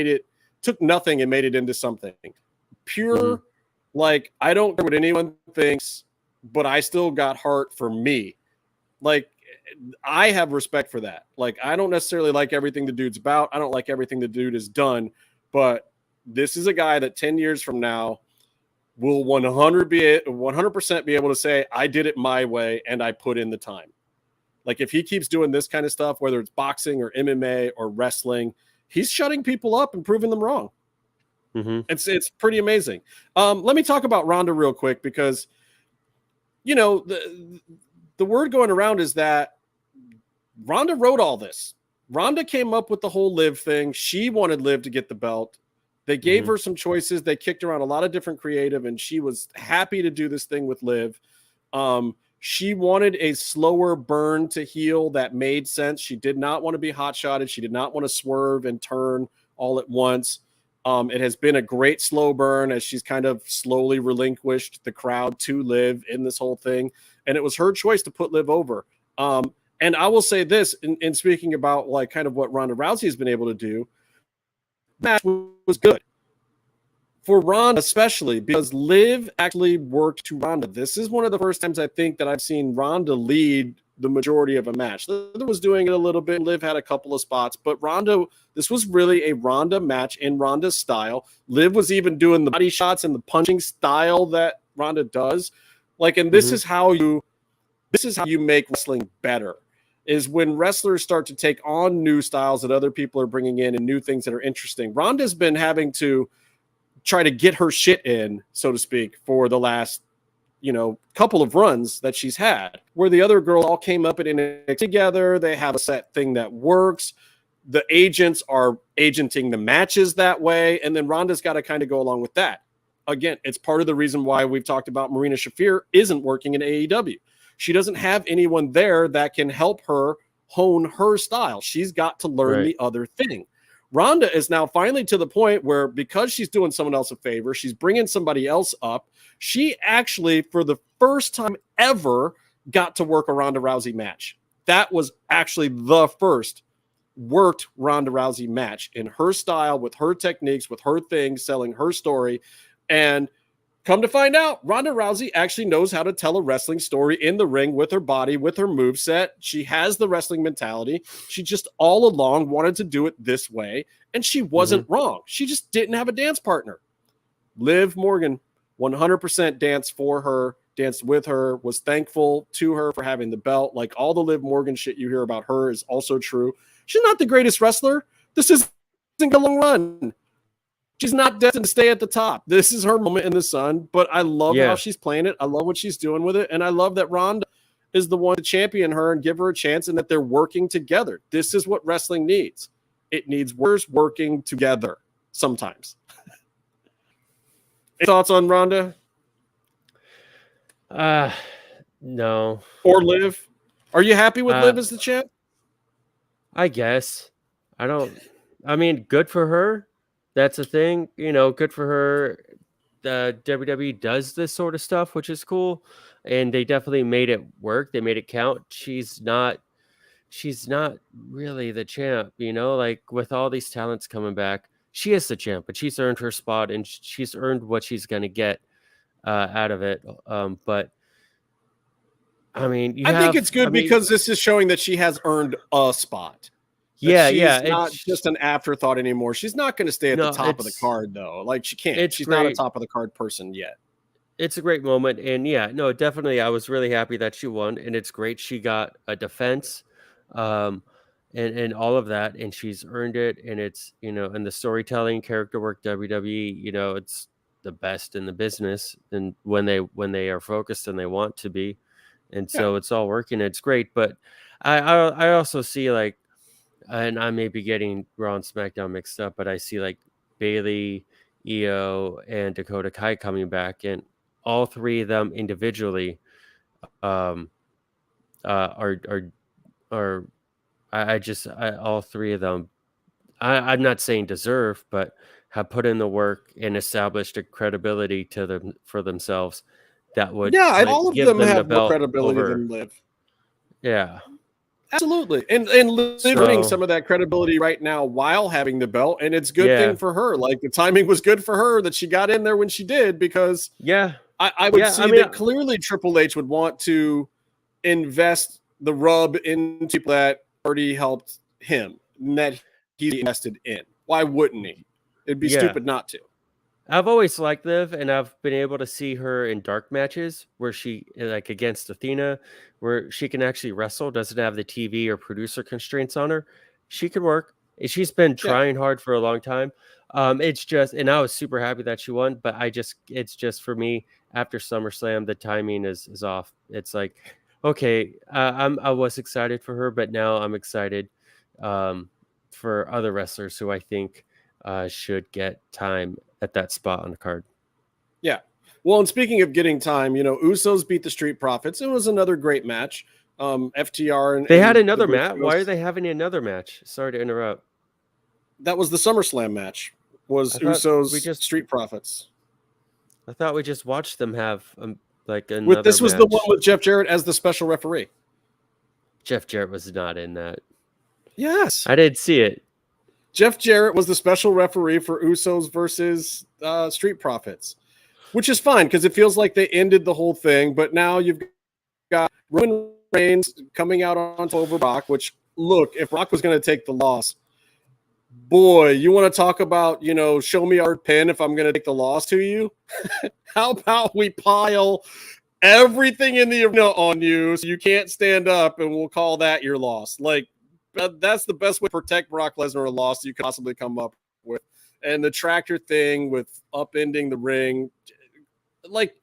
took nothing and made it into something pure. Like, I don't care what anyone thinks, but I still got heart for me. Like, I have respect for that. Like, I don't necessarily like everything the dude's about. I don't like everything the dude has done, but this is a guy that 10 years from now will 100% be able to say, I did it my way and I put in the time. Like, if he keeps doing this kind of stuff, whether it's boxing or MMA or wrestling, he's shutting people up and proving them wrong. It's pretty amazing. Let me talk about Ronda real quick, because, the word going around is that Ronda wrote all this. Ronda came up with the whole Liv thing. She wanted Liv to get the belt. They gave her some choices. They kicked around a lot of different creative, and she was happy to do this thing with Liv. She wanted a slower burn to heel that made sense. She did not want to be hot-shotted. She did not want to swerve and turn all at once. It has been a great slow burn as she's kind of slowly relinquished the crowd to Liv in this whole thing. And it was her choice to put Liv over. And I will say this, in speaking about like kind of what Ronda Rousey has been able to do, match was good. For Ronda especially, because Liv actually worked to Ronda. This is one of the first times I think that I've seen Ronda lead the majority of a match. Liv was doing it a little bit. Liv had a couple of spots, but Ronda, this was really a Ronda match in Ronda's style. Liv was even doing the body shots and the punching style that Ronda does. Like, and this is how you make wrestling better, is when wrestlers start to take on new styles that other people are bringing in and new things that are interesting. Ronda's been having to try to get her shit in, so to speak, for the last, couple of runs that she's had, where the other girls all came up in it together. They have a set thing that works. The agents are agenting the matches that way. And then Ronda's got to kind of go along with that. Again, it's part of the reason why we've talked about Marina Shafir isn't working in AEW. She doesn't have anyone there that can help her hone her style. She's got to learn the other thing. Ronda is now finally to the point where, because she's doing someone else a favor, she's bringing somebody else up. She actually, for the first time ever, got to work a Ronda Rousey match. That was actually the first worked Ronda Rousey match in her style, with her techniques, with her things, selling her story. And come to find out, Ronda Rousey actually knows how to tell a wrestling story in the ring with her body, with her moveset. She has the wrestling mentality. She just all along wanted to do it this way, and she wasn't wrong. She just didn't have a dance partner. Liv Morgan 100% danced for her, danced with her, was thankful to her for having the belt. Like all the Liv Morgan shit you hear about her is also true. She's not the greatest wrestler. This isn't a long run. She's not destined to stay at the top. This is her moment in the sun, but I love how she's playing it. I love what she's doing with it. And I love that Ronda is the one to champion her and give her a chance and that they're working together. This is what wrestling needs. It needs workers working together sometimes. Any thoughts on Ronda? No. Or Liv? Are you happy with Liv as the champ? I guess. I mean, good for her. That's the thing, good for her. WWE does this sort of stuff, which is cool. And they definitely made it work. They made it count. She's not really the champ, like with all these talents coming back. She is the champ, but she's earned her spot and she's earned what she's going to get out of it. But I mean, I think it's good because this is showing that she has earned a spot. She's not just an afterthought anymore. She's not going to stay at the top of the card, though. Like, she can't. She's not a top of the card person yet. It's a great moment. And definitely, I was really happy that she won. And it's great she got a defense and all of that. And she's earned it. And it's, and the storytelling, character work, WWE, it's the best in the business. And when they are focused and they want to be. And so it's all working. It's great. But I also see, like, and I may be getting Raw and SmackDown mixed up, but I see like Bayley, Io, and Dakota Kai coming back, and all three of them individually all three of them. I'm not saying deserve, but have put in the work and established a credibility to them for themselves that would all of them have more credibility than Liv. Yeah. Absolutely. And Liv earning some of that credibility right now while having the belt. And it's a good thing for her. Like, the timing was good for her that she got in there when she did, because I would see that clearly Triple H would want to invest the rub into people that already helped him and that he invested in. Why wouldn't he? It'd be stupid not to. I've always liked Liv, and I've been able to see her in dark matches where she, like against Athena, where she can actually wrestle, doesn't have the TV or producer constraints on her. She can work. She's been trying hard for a long time. It's just, and I was super happy that she won, but it's just for me, after SummerSlam, the timing is off. It's like, okay, I was excited for her, but now I'm excited for other wrestlers who I think should get time at that spot on the card. Yeah. Well, and speaking of getting time, Usos beat the Street Profits. It was another great match. FTR and they had another match. Why are they having another match? Sorry to interrupt. That was the SummerSlam match. Was Usos Street Profits? I thought we just watched them have another. This was the one with Jeff Jarrett as the special referee. Jeff Jarrett was not in that. Yes, I didn't see it. Jeff Jarrett was the special referee for Usos versus Street Profits, which is fine because it feels like they ended the whole thing. But now you've got Roman Reigns coming out on over Brock, which, look, if Brock was going to take the loss, boy, you want to talk about, show me our pin if I'm going to take the loss to you? How about we pile everything in the arena on you so you can't stand up, and we'll call that your loss? Like, that's the best way to protect Brock Lesnar a loss you could possibly come up with. And the tractor thing with upending the ring, like,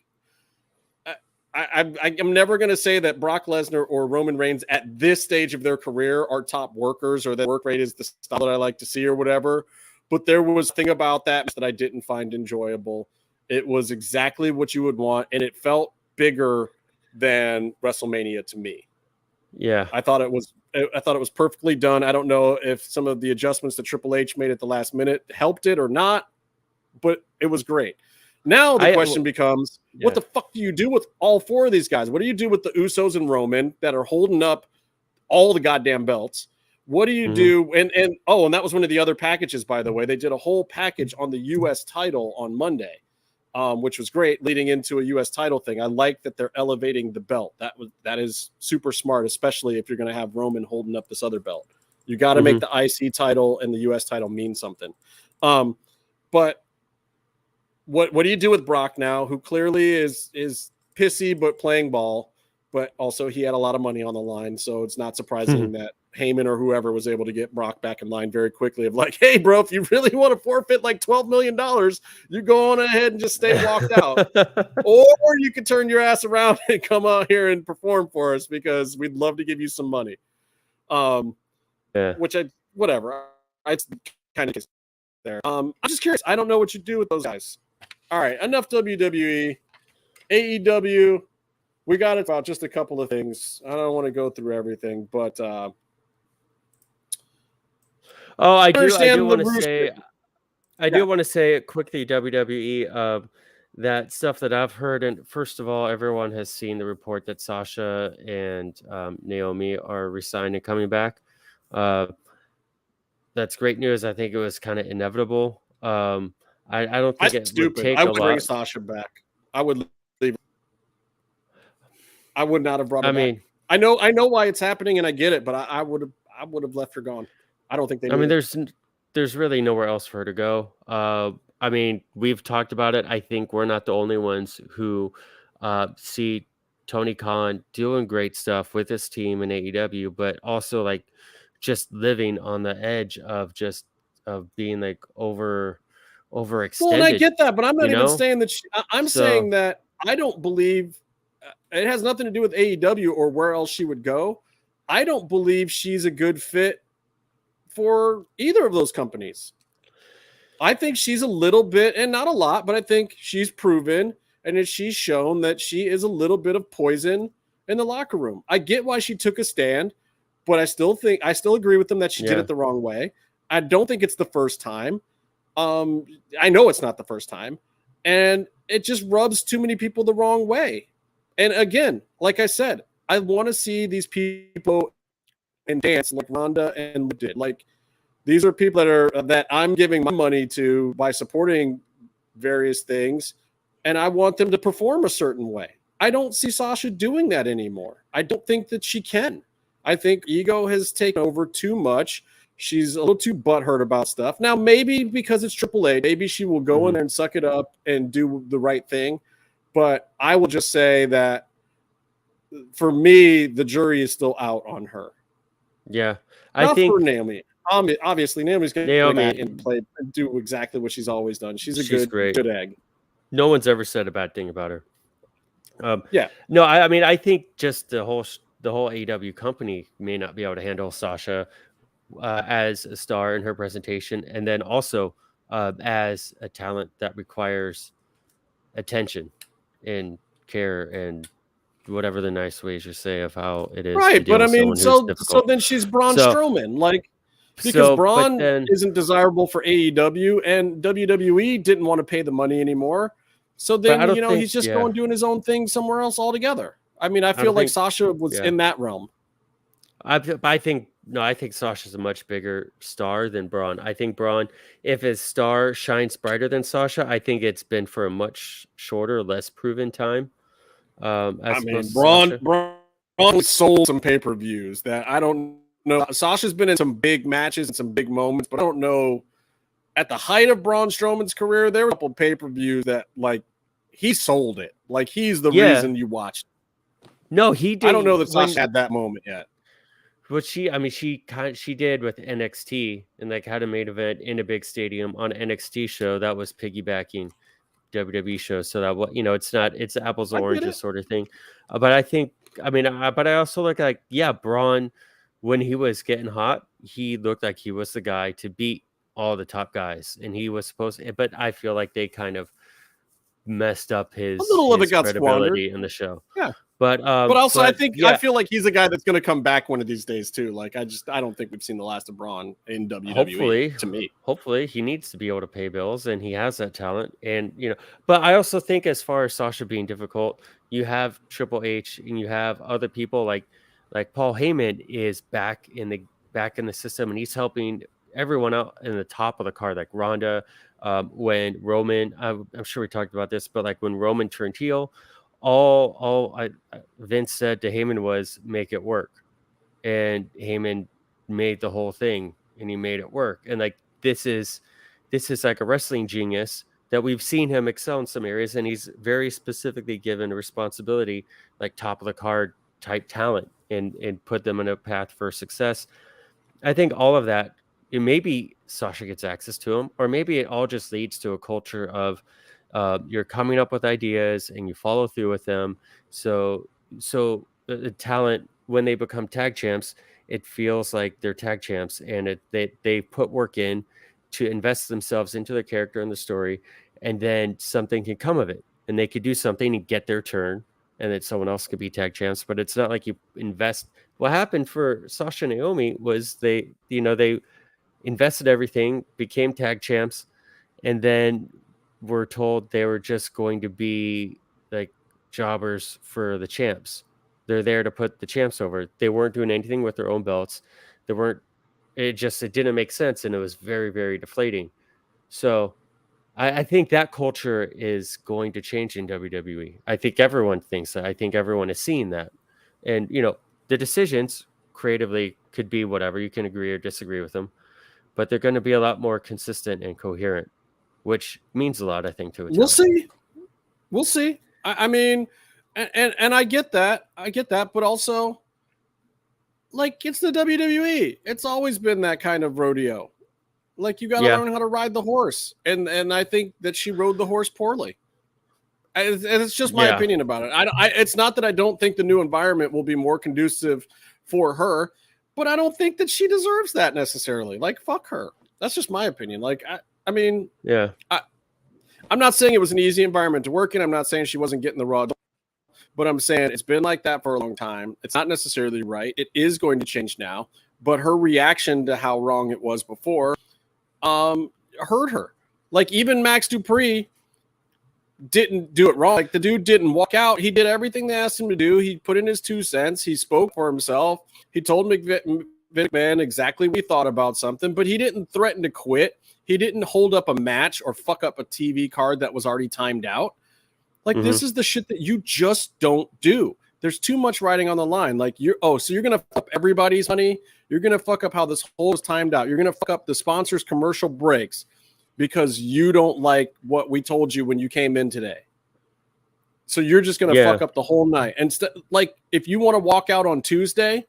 I'm never going to say that Brock Lesnar or Roman Reigns at this stage of their career are top workers or that work rate is the style that I like to see or whatever. But there was a thing about that I didn't find enjoyable. It was exactly what you would want, and it felt bigger than WrestleMania to me. Yeah, I thought it was perfectly done. I don't know if some of the adjustments that Triple H made at the last minute helped it or not, but it was great. Now the question becomes, what the fuck do you do with all four of these guys? What do you do with the Usos and Roman that are holding up all the goddamn belts? What do you do? And that was one of the other packages, by the way. They did a whole package on the U.S. title on Monday, which was great, leading into a U.S. title thing. I like that they're elevating the belt. That is super smart, especially if you're going to have Roman holding up this other belt. You got to make the IC title and the U.S. title mean something. But what do you do with Brock now, who clearly is pissy but playing ball, but also he had a lot of money on the line, so it's not surprising that Heyman or whoever was able to get Brock back in line very quickly of like, hey, bro, if you really want to forfeit like $12 million, you go on ahead and just stay locked out. Or you can turn your ass around and come out here and perform for us because we'd love to give you some money. Which whatever. It's kind of there. I'm just curious. I don't know what you do with those guys. All right, enough WWE. AEW, we got it about just a couple of things. I don't want to go through everything, but I do want to say quickly, WWE, that stuff that I've heard, and first of all, everyone has seen the report that Sasha and Naomi are resigning and coming back. That's great news. I think it was kind of inevitable. I don't think it's would take I would a lot. Bring Sasha back. I would leave. I would not have brought her back. I know why it's happening, and I get it, but I would have left her gone. I don't think they. There's really nowhere else for her to go. We've talked about it. I think we're not the only ones who see Tony Khan doing great stuff with his team in AEW, but also like just living on the edge of being like overextended. Well, and I get that, but I'm not even saying that. I'm saying that I don't believe it has nothing to do with AEW or where else she would go. I don't believe she's a good fit for either of those companies. I think she's a little bit, and not a lot, but I think she's proven and she's shown that she is a little bit of poison in the locker room. I get why she took a stand, but I still agree with them that she did it the wrong way. I don't think it's the first time. I know it's not the first time, and it just rubs too many people the wrong way. And again, like I said, I want to see these people and dance like Ronda and Liv did. Like, these are people that I'm giving my money to by supporting various things, and I want them to perform a certain way. I don't see Sasha doing that anymore. I don't think that she can. I think ego has taken over too much. She's a little too butthurt about stuff. Now, maybe because it's AAA, maybe she will go in there and suck it up and do the right thing. But I will just say that for me, the jury is still out on her. Yeah. I think for Naomi. Obviously, Naomi's going to go back and play and do exactly what she's always done. She's a good egg. No one's ever said a bad thing about her. Yeah. No, I think just the whole AEW company may not be able to handle Sasha as a star in her presentation, and then also as a talent that requires attention and care and whatever the nice ways you say of how it is. Right, but I mean, so then she's Braun Strowman, like, because Braun isn't desirable for AEW, and WWE didn't want to pay the money anymore. So then, he's just going doing his own thing somewhere else altogether. I mean, I feel like Sasha was in that realm. I think Sasha's a much bigger star than Braun. I think Braun, if his star shines brighter than Sasha, I think it's been for a much shorter, less proven time. Braun sold some pay-per-views that I don't know. Sasha's been in some big matches and some big moments, but I don't know. At the height of Braun Strowman's career, there were a couple of pay-per-views that, like, he sold it. Like, he's the reason you watched. No, he did. I don't know that Sasha had that moment yet. What she did with NXT and like had a main event in a big stadium on an NXT show that was piggybacking WWE shows. So that it's apples and oranges sort of thing. But I also look like Braun, when he was getting hot, he looked like he was the guy to beat all the top guys, and he was supposed to, but I feel like they kind of messed up his credibility in the show. Yeah. But also I feel like he's a guy that's going to come back one of these days too. Like, I don't think we've seen the last of Braun in WWE. Hopefully he needs to be able to pay bills, and he has that talent. And but I also think, as far as Sasha being difficult, you have Triple H and you have other people like Paul Heyman is back in the system, and he's helping everyone out in the top of the card, like Ronda. When Roman, I'm sure we talked about this, but like when Roman turned heel, Vince said to Heyman was make it work, and Heyman made the whole thing, and he made it work. And like this is like a wrestling genius that we've seen him excel in some areas, and he's very specifically given a responsibility, like top of the card type talent, and put them in a path for success. I think all of that, maybe Sasha gets access to him, or maybe it all just leads to a culture of you're coming up with ideas and you follow through with them. So the talent, when they become tag champs, it feels like they're tag champs, and they put work in to invest themselves into the character and the story, and then something can come of it, and they could do something and get their turn, and that someone else could be tag champs. But it's not like you invest. What happened for Sasha and Naomi was they invested everything, became tag champs, and then were told they were just going to be like jobbers for the champs. They're there to put the champs over. They weren't doing anything with their own belts. They weren't. It didn't make sense, and it was very, very deflating. So I think that culture is going to change in WWE. I think everyone thinks that. I think everyone is seeing that. And, the decisions creatively could be whatever. You can agree or disagree with them, but they're going to be a lot more consistent and coherent, which means a lot, I think, to a talent. We'll see. I mean, and I get that. But also, like, it's the WWE. It's always been that kind of rodeo. Like, you got to learn how to ride the horse. And I think that she rode the horse poorly. And it's just my opinion about it. It's not that I don't think the new environment will be more conducive for her, but I don't think that she deserves that necessarily. Like, fuck her. That's just my opinion. Like, I mean, I'm not saying it was an easy environment to work in. I'm not saying she wasn't getting the raw, but I'm saying it's been like that for a long time. It's not necessarily right. It is going to change now, but her reaction to how wrong it was before hurt her. Like, even Max Dupree didn't do it wrong. Like, the dude didn't walk out. He did everything they asked him to do. He put in his 2 cents. He spoke for himself. He told McMahon exactly what he thought about something, but he didn't threaten to quit. He didn't hold up a match or fuck up a TV card that was already timed out. Like, this is the shit that you just don't do. There's too much riding on the line. Like, so you're going to fuck up everybody's money. You're going to fuck up how this whole is timed out. You're going to fuck up the sponsors' commercial breaks because you don't like what we told you when you came in today. So you're just going to fuck up the whole night. And like, if you want to walk out on Tuesday,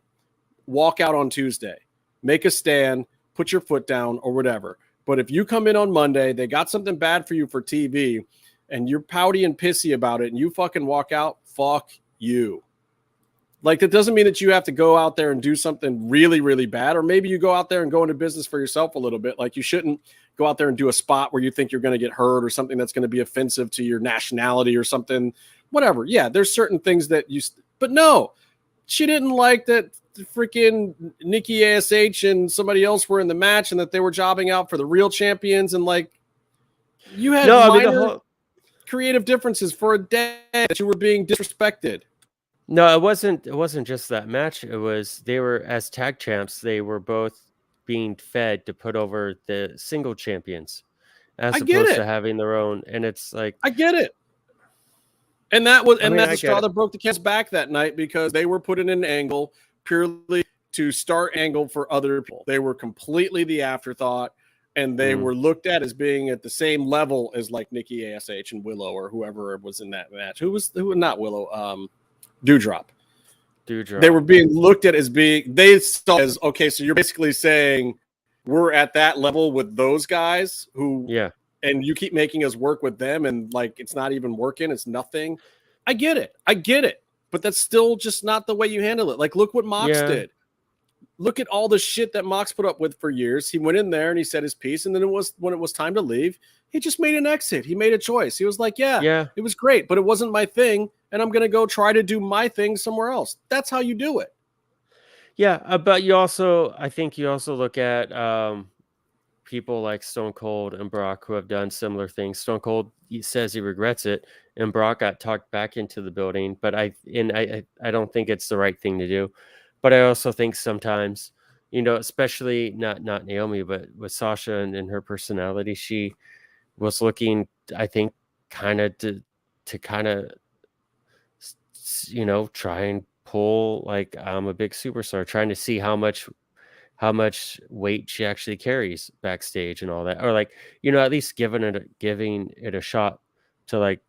walk out on Tuesday. Make a stand, put your foot down or whatever. But if you come in on Monday, they got something bad for you for TV, and you're pouty and pissy about it, and you fucking walk out, fuck you. Like, that doesn't mean that you have to go out there and do something really, really bad. Or maybe you go out there and go into business for yourself a little bit. Like, you shouldn't go out there and do a spot where you think you're going to get hurt or something that's going to be offensive to your nationality or something, whatever. Yeah, there's certain things that but no, she didn't like that freaking Nikki ASH and somebody else were in the match and that they were jobbing out for the real champions. And like, you had creative differences for a day that you were being disrespected. No, it wasn't just that match. It was, they were, as tag champs, they were both being fed to put over the single champions as opposed to having their own. And it's like, I get it. And that's the straw that broke the cat's back that night, because they were put in an angle purely to start angle for other people. They were completely the afterthought, and they were looked at as being at the same level as like Nikki ASH and Willow or whoever was in that match. Not Willow, Dewdrop. They were being looked at as they saw as, okay, so you're basically saying we're at that level with those guys who, and you keep making us work with them, and like, it's not even working. It's nothing. I get it. But that's still just not the way you handle it. Like, look what Mox did. Look at all the shit that Mox put up with for years. He went in there and he said his piece, and then when it was time to leave, he just made an exit. He made a choice. He was like, it was great, but it wasn't my thing, and I'm going to go try to do my thing somewhere else. That's how you do it. Yeah, but I think you also look at people like Stone Cold and Brock who have done similar things. Stone Cold says he regrets it, and Brock got talked back into the building. But I don't think it's the right thing to do. But I also think sometimes, especially not Naomi, but with Sasha and her personality, she was looking, I think, kind of to kind of, try and pull, like, I'm a big superstar, trying to see how much how much weight she actually carries backstage and all that, or like, you know, at least giving it a shot to like,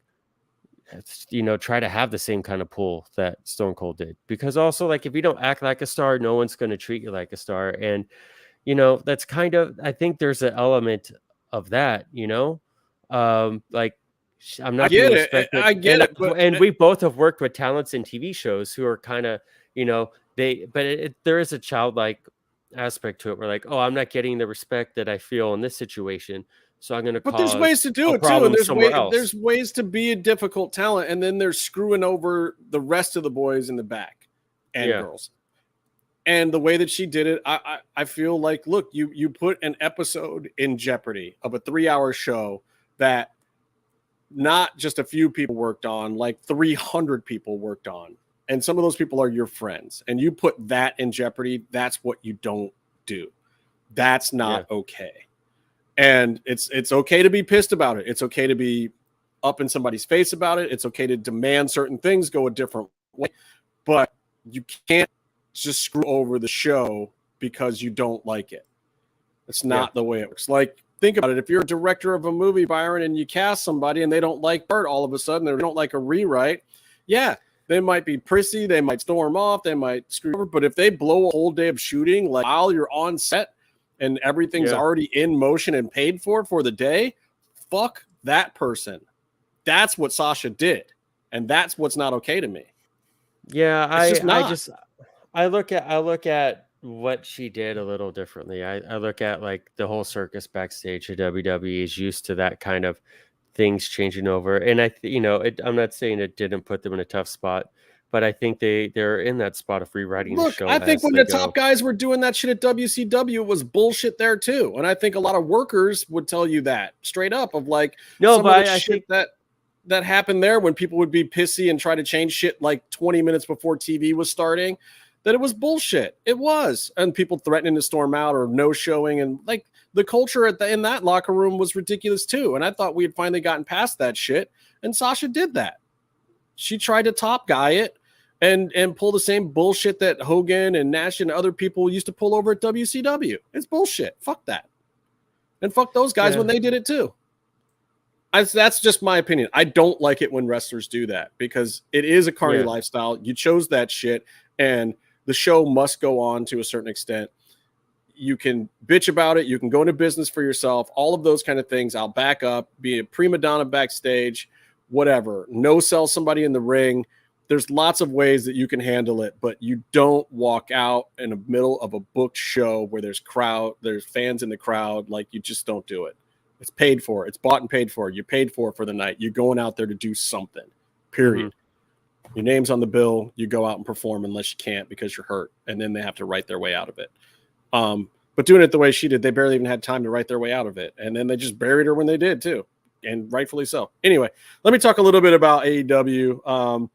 you know, try to have the same kind of pull that Stone Cold did. Because also, like, if you don't act like a star, no one's going to treat you like a star. And, you know, that's kind of, I think there's an element of that, you know, like, I'm I not get being it. respected. I get it. But And we both have worked with talents in TV shows who are kind of, you know, there is a childlike aspect to it. We're like, oh, I'm not getting the respect that I feel in this situation, so I'm going to But there's ways cause to do a it too, and problem somewhere there's else. ways to be a difficult talent, and then they're screwing over the rest of the boys in the back and Yeah. girls. And the way that she did it, I feel like, look, you put an episode in jeopardy of a 3-hour show that not just a few people worked on, like 300 people worked on, and some of those people are your friends, and you put that in jeopardy. That's what you don't do. That's not okay. And it's okay to be pissed about it. It's okay to be up in somebody's face about it. It's okay to demand certain things go a different way, but you can't just screw over the show because you don't like it. It's not the way it works. Like, think about it. If you're a director of a movie, Byron, and you cast somebody and they don't like Bert all of a sudden, they don't like a rewrite, they might be prissy, they might storm off, they might screw over. But if they blow a whole day of shooting, like while you're on set and everything's already in motion and paid for the day, fuck that person. That's what Sasha did. And that's what's not okay to me. Yeah, I look at what she did a little differently. I look at like the whole circus backstage at WWE is used to that kind of things changing over. And I'm not saying it didn't put them in a tough spot, but I think they're in that spot of rewriting the show. I think when the top guys were doing that shit at WCW, it was bullshit there too. And I think a lot of workers would tell you that straight up of like, I think that happened there when people would be pissy and try to change shit like 20 minutes before TV was starting, that it was bullshit. It was. And people threatening to storm out or no showing. And like the culture in that locker room was ridiculous too. And I thought we had finally gotten past that shit. And Sasha did that. She tried to top guy it and pull the same bullshit that Hogan and Nash and other people used to pull over at WCW. It's bullshit. Fuck that. And fuck those guys when they did it too. That's just my opinion. I don't like it when wrestlers do that because it is a carny lifestyle. You chose that shit, and the show must go on to a certain extent. You can bitch about it. You can go into business for yourself. All of those kind of things. I'll back up. Be a prima donna backstage, whatever. No sell somebody in the ring. There's lots of ways that you can handle it, but you don't walk out in the middle of a booked show where there's fans in the crowd. Like, you just don't do it. It's paid for. It's bought and paid for. You're paid for the night. You're going out there to do something, period. Mm-hmm. Your name's on the bill. You go out and perform unless you can't because you're hurt. And then they have to write their way out of it. But doing it the way she did, they barely even had time to write their way out of it. And then they just buried her when they did too. And rightfully so. Anyway, let me talk a little bit about AEW.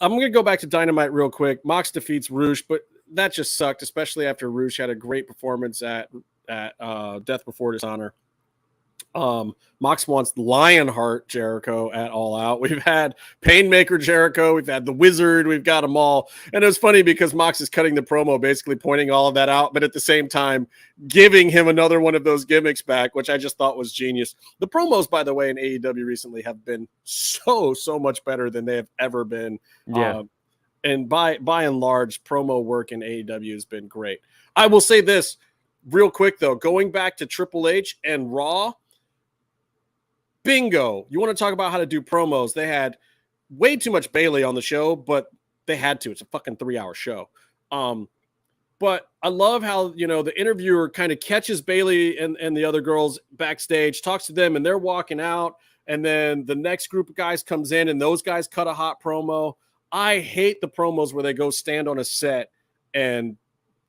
I'm going to go back to Dynamite real quick. Mox defeats Roosh, but that just sucked, especially after Roosh had a great performance at Death Before Dishonor. Mox wants Lionheart Jericho at All Out. We've had Painmaker Jericho. We've had the Wizard. We've got them all. And it was funny because Mox is cutting the promo, basically pointing all of that out, but at the same time giving him another one of those gimmicks back, which I just thought was genius. The promos, by the way, in AEW recently have been so much better than they have ever been. Yeah. And by and large, promo work in AEW has been great. I will say this real quick, though. Going back to Triple H and Raw, bingo. You want to talk about how to do promos? They had way too much Bayley on the show, but they had to. It's a fucking 3-hour show. But I love how, the interviewer kind of catches Bayley and the other girls backstage, talks to them, and they're walking out. And then the next group of guys comes in, and those guys cut a hot promo. I hate the promos where they go stand on a set and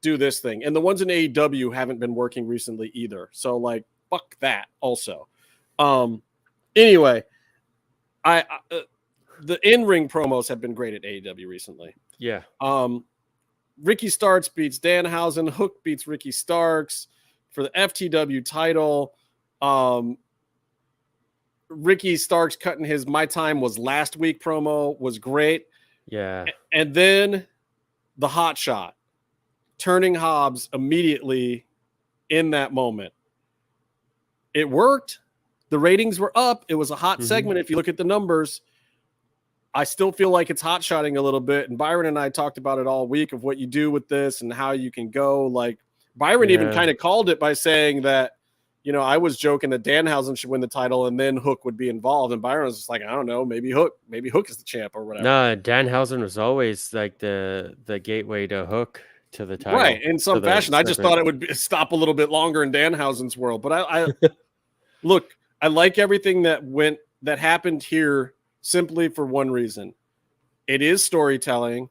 do this thing. And the ones in AEW haven't been working recently either. So, like, fuck that also. Anyway, the in-ring promos have been great at AEW recently. Yeah. Ricky Starks beats Danhausen. Hook beats Ricky Starks for the FTW title. Ricky Starks cutting his "My Time Was Last Week" promo was great. Yeah. And then the hot shot. turning Hobbs immediately in that moment. It worked. The ratings were up. It was a hot segment. If you look at the numbers, I still feel like it's hot shotting a little bit. And Byron and I talked about it all week of what you do with this and how you can go. Like Byron even kind of called it by saying that, you know, I was joking that Danhausen should win the title and then Hook would be involved. And Byron was just like, I don't know, maybe Hook is the champ or whatever. No, Danhausen was always like the gateway to Hook to the title. Right. In some fashion. I just thought it would stop a little bit longer in Danhausen's world. But I look, I like everything that happened here simply for one reason. It is storytelling.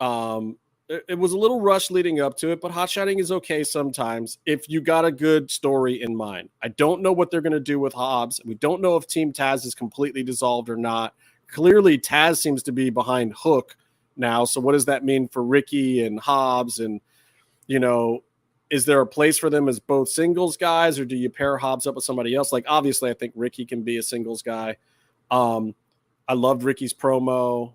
It was a little rushed leading up to it, but hotshotting is okay sometimes if you got a good story in mind. I don't know what they're going to do with Hobbs. We don't know if Team Taz is completely dissolved or not. Clearly, Taz seems to be behind Hook now. So what does that mean for Ricky and Hobbs? And, you know, is there a place for them as both singles guys, or do you pair Hobbs up with somebody else? Like, obviously, I think Ricky can be a singles guy. I loved Ricky's promo.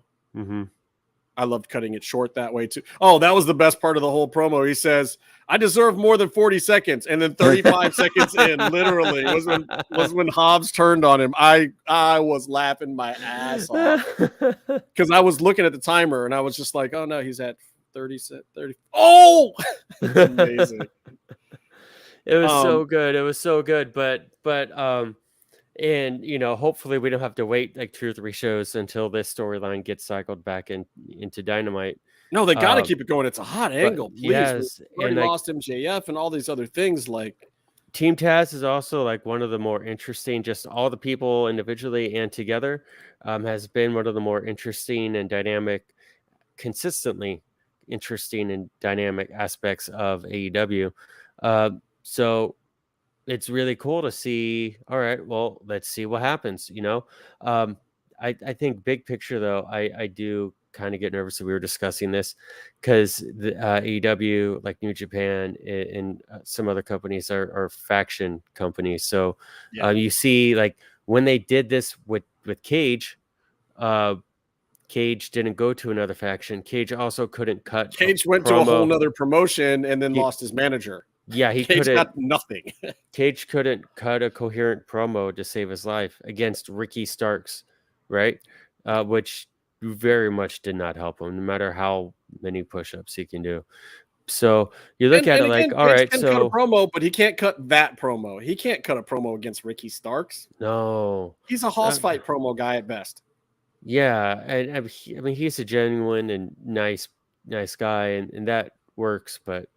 I loved cutting it short that way too. Oh, that was the best part of the whole promo. He says, I deserve more than 40 seconds. And then 35 seconds in, literally, was when Hobbs turned on him. I was laughing my ass off. Because I was looking at the timer and I was just like, oh no, he's at 30. Oh! It's amazing. It was so good. It was so good. But and, you know, hopefully we don't have to wait like 2 or 3 shows until this storyline gets cycled back into Dynamite. No, they got to keep it going. It's a hot angle. Please. Yes. We already lost MJF and all these other things. Like Team Taz is also like one of the more interesting, just all the people individually and together has been one of the more interesting and dynamic, consistently interesting and dynamic aspects of AEW. So it's really cool to see. All right, well, let's see what happens. You know, I think big picture though, I do kind of get nervous that we were discussing this because the AEW, like New Japan and some other companies are faction companies. So you see, like when they did this with Cage, Cage didn't go to another faction. Cage also couldn't cut. Cage went to a whole nother promotion and then lost his manager. Yeah, Cage got nothing. Cage couldn't cut a coherent promo to save his life against Ricky Starks, right? Which very much did not help him, no matter how many push-ups he can do. So you look at it like, all right, so cut a promo, but he can't cut that promo. He can't cut a promo against Ricky Starks. No, he's a hoss fight promo guy at best. Yeah, and I mean he's a genuine and nice guy, and that works, but.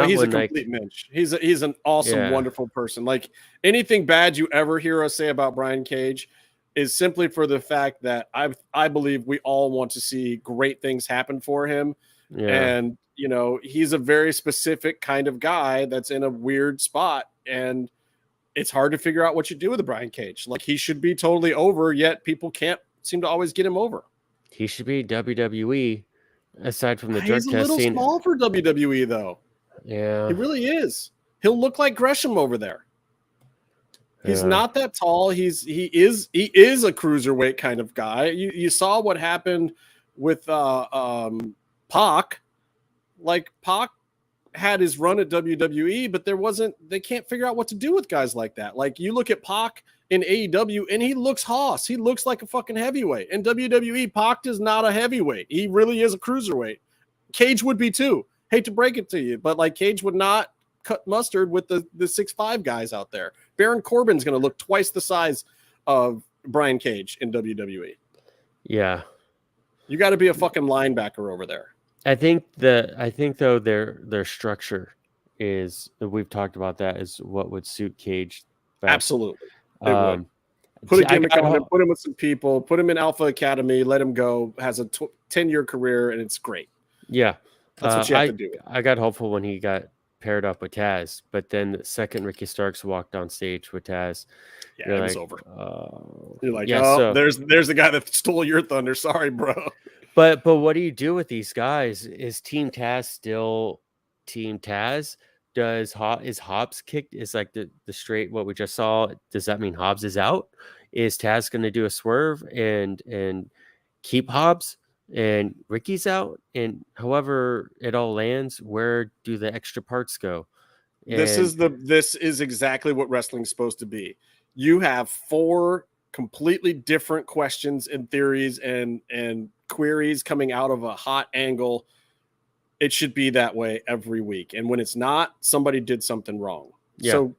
He's a complete mensch. He's an awesome, wonderful person. Like anything bad you ever hear us say about Brian Cage is simply for the fact that I believe we all want to see great things happen for him. Yeah. And, you know, he's a very specific kind of guy that's in a weird spot. And it's hard to figure out what you do with a Brian Cage. Like he should be totally over, yet people can't seem to always get him over. He should be WWE aside from the drug testing. He's a little small for WWE though. Yeah, he really is. He'll look like Gresham over there. He's not that tall. He is a cruiserweight kind of guy. You saw what happened with Pac. Like Pac had his run at WWE, but they can't figure out what to do with guys like that. Like you look at Pac in AEW and he looks hoss. He looks like a fucking heavyweight. In WWE, Pac is not a heavyweight. He really is a cruiserweight. Cage would be too. Hate to break it to you, but like Cage would not cut mustard with the 6'5" guys out there. Baron Corbin's going to look twice the size of Brian Cage in WWE. Yeah. You got to be a fucking linebacker over there. I think though their structure is, we've talked about that, is what would suit Cage best. Absolutely. Put a gimmick on him, put him with some people, put him in Alpha Academy, let him go, has a 10-year career, and it's great. Yeah. That's what you have to do. I got hopeful when he got paired up with Taz, but then the second Ricky Starks walked on stage with Taz, it was over. You're like, there's the guy that stole your thunder. Sorry, bro. But what do you do with these guys? Is Team Taz still Team Taz? Is Hobbs kicked? Is like the straight what we just saw? Does that mean Hobbs is out? Is Taz going to do a swerve and keep Hobbs? and Ricky's out, and however it all lands, where do the extra parts go? This is exactly what wrestling's supposed to be. You have 4 completely different questions and theories and queries coming out of a hot angle. It should be that way every week. And when it's not, somebody did something wrong. Yeah. So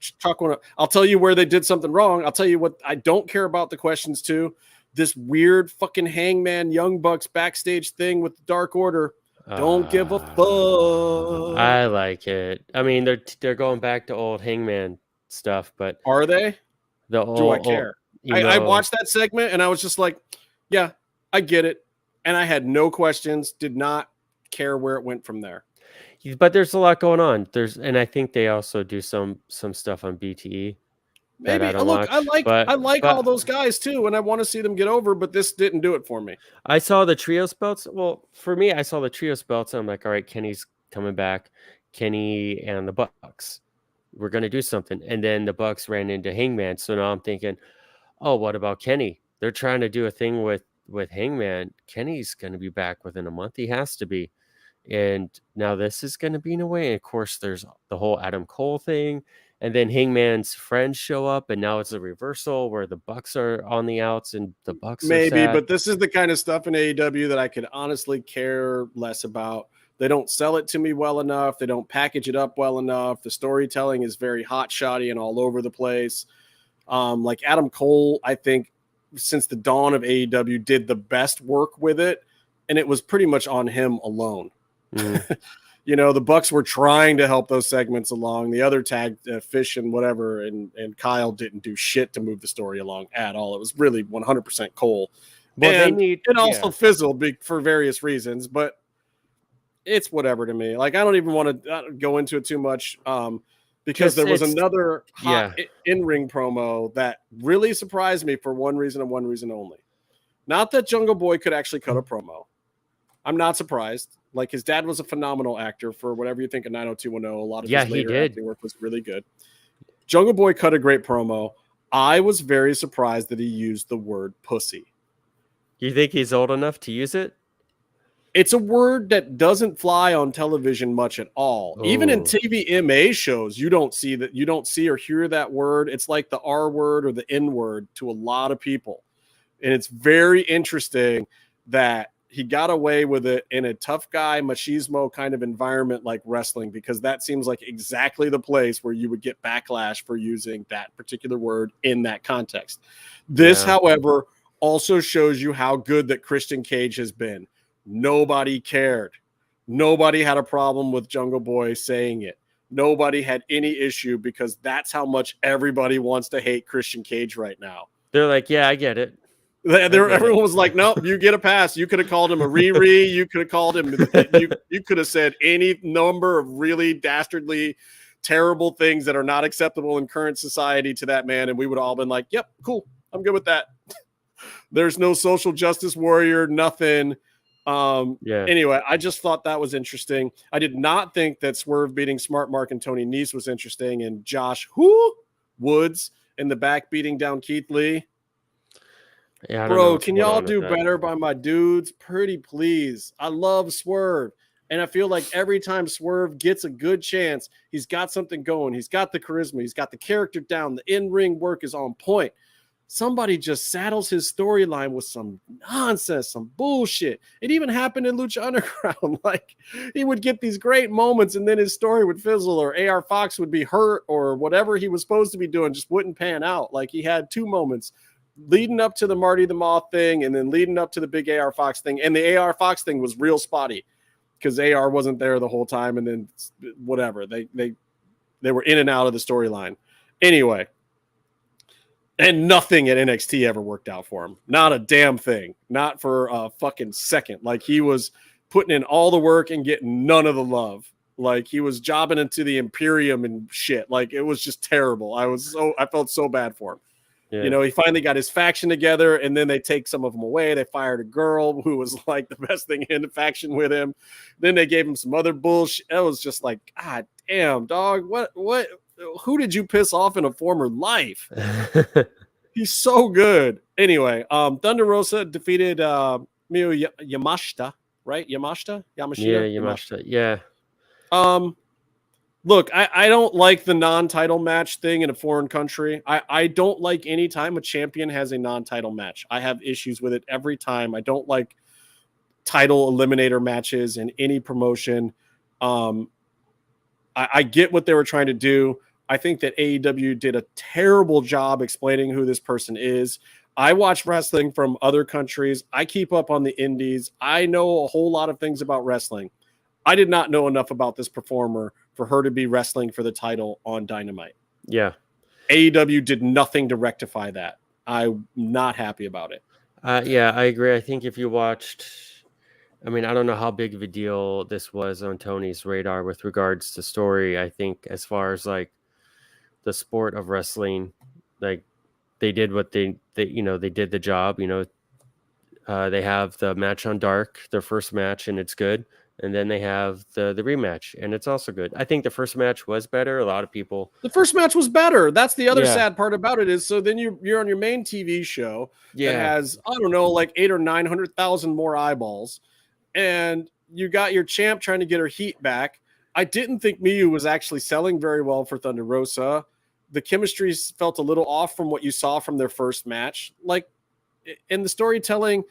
I'll tell you where they did something wrong. I'll tell you what I don't care about the questions too. This weird fucking Hangman Young Bucks backstage thing with the Dark Order. Don't give a fuck. I like it. I mean, they're going back to old Hangman stuff, but are they? The Do I care? I watched that segment and I was just like, yeah, I get it. And I had no questions, did not care where it went from there. But there's a lot going on. And I think they also do some stuff on BTE. Maybe. Look, I like all those guys too, and I want to see them get over, but this didn't do it for me. I saw the trios belts. Well, for me, I saw the trios belts, and I'm like, all right, Kenny's coming back. Kenny and the Bucks. We're gonna do something. And then the Bucks ran into Hangman. So now I'm thinking, oh, what about Kenny? They're trying to do a thing with Hangman. Kenny's gonna be back within a month. He has to be. And now this is gonna be in a way. And of course, there's the whole Adam Cole thing. And then Hangman's friends show up, and now it's a reversal where the Bucks are on the outs and the Bucks are sad. But this is the kind of stuff in AEW that I could honestly care less about. They don't sell it to me well enough. They don't package it up well enough. The storytelling is very hot-shotty and all over the place. Like Adam Cole, I think, since the dawn of AEW, did the best work with it, and it was pretty much on him alone. Mm-hmm. The Bucks were trying to help those segments along. The other tag, Fish and whatever, and Kyle didn't do shit to move the story along at all. It was really 100% Cole. Well, it also fizzled for various reasons, but it's whatever to me. Like, I don't even want to go into it too much because there was another hot in-ring promo that really surprised me for one reason and one reason only. Not that Jungle Boy could actually cut a promo. I'm not surprised. Like, his dad was a phenomenal actor for whatever you think of 90210. A lot of his later acting work was really good. Jungle Boy cut a great promo. I was very surprised that he used the word pussy. You think he's old enough to use it? It's a word that doesn't fly on television much at all. Ooh. Even in TVMA shows, you don't see or hear that word. It's like the R word or the N word to a lot of people. And it's very interesting that he got away with it in a tough guy machismo kind of environment like wrestling, because that seems like exactly the place where you would get backlash for using that particular word in that context. This, however, also shows you how good that Christian Cage has been. Nobody cared. Nobody had a problem with Jungle Boy saying it. Nobody had any issue, because that's how much everybody wants to hate Christian Cage right now. They're like, yeah, I get it. Everyone was like, nope, you get a pass. You could have called him a Riri. You could have called him, you could have said any number of really dastardly, terrible things that are not acceptable in current society to that man. And we would have all been like, yep, cool. I'm good with that. There's no social justice warrior, nothing. Anyway, I just thought that was interesting. I did not think that Swerve beating Smart Mark and Tony Nese was interesting. And Josh Woods in the back beating down Keith Lee. Yeah, bro, can y'all do better by my dudes? Pretty please. I love Swerve. And I feel like every time Swerve gets a good chance, he's got something going. He's got the charisma. He's got the character down. The in-ring work is on point. Somebody just saddles his storyline with some nonsense, some bullshit. It even happened in Lucha Underground. Like, he would get these great moments and then his story would fizzle, or AR Fox would be hurt, or whatever he was supposed to be doing just wouldn't pan out. Like, he had 2 moments leading up to the Marty the Moth thing and then leading up to the big AR Fox thing. And the AR Fox thing was real spotty because AR wasn't there the whole time. And then whatever, they were in and out of the storyline. Anyway, and nothing at NXT ever worked out for him. Not a damn thing. Not for a fucking second. Like, he was putting in all the work and getting none of the love. Like, he was jobbing into the Imperium and shit. Like, it was just terrible. I felt so bad for him. Yeah. He finally got his faction together, and then they take some of them away. They fired a girl who was like the best thing in the faction with him. Then they gave him some other bullshit. It was just like, God damn, dog. What? Who did you piss off in a former life? He's so good. Anyway, Thunder Rosa defeated Miyu Yamashita, right? Yamashita? Yeah, Yamashita. Yeah. Look, I don't like the non-title match thing in a foreign country. I don't like any time a champion has a non-title match. I have issues with it every time. I don't like title eliminator matches in any promotion. I get what they were trying to do. I think that AEW did a terrible job explaining who this person is. I watch wrestling from other countries. I keep up on the indies. I know a whole lot of things about wrestling. I did not know enough about this performer for her to be wrestling for the title on Dynamite. Yeah. AEW did nothing to rectify that. I'm not happy about it. Yeah, I agree. I think if you watched, I mean, I don't know how big of a deal this was on Tony's radar with regards to story. I think as far as like the sport of wrestling, like they did what they did the job. They have the match on Dark, their first match, and it's good. And then they have the rematch, and it's also good. I think the first match was better. A lot of people. The first match was better. That's the other sad part about it is so then you're on your main TV show that has, I don't know, like 800,000 or 900,000 more eyeballs, and you got your champ trying to get her heat back. I didn't think Miyu was actually selling very well for Thunder Rosa. The chemistry felt a little off from what you saw from their first match. Like in the storytelling,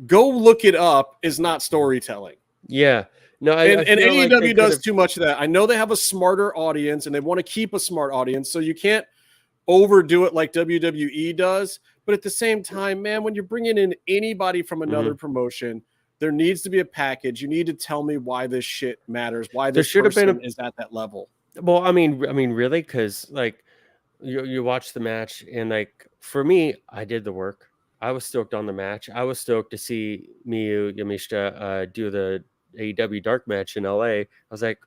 go look it up is not storytelling. Yeah. No, and AEW does too much of that. I know they have a smarter audience and they want to keep a smart audience, so you can't overdo it like WWE does. But at the same time, man, when you're bringing in anybody from another promotion, there needs to be a package. You need to tell me why this shit matters, why this person is at that level. Well, I mean, really, because like you watch the match, and like for me, I did the work. I was stoked on the match. I was stoked to see Miyu Yamashita do the AEW Dark match in LA. I was like,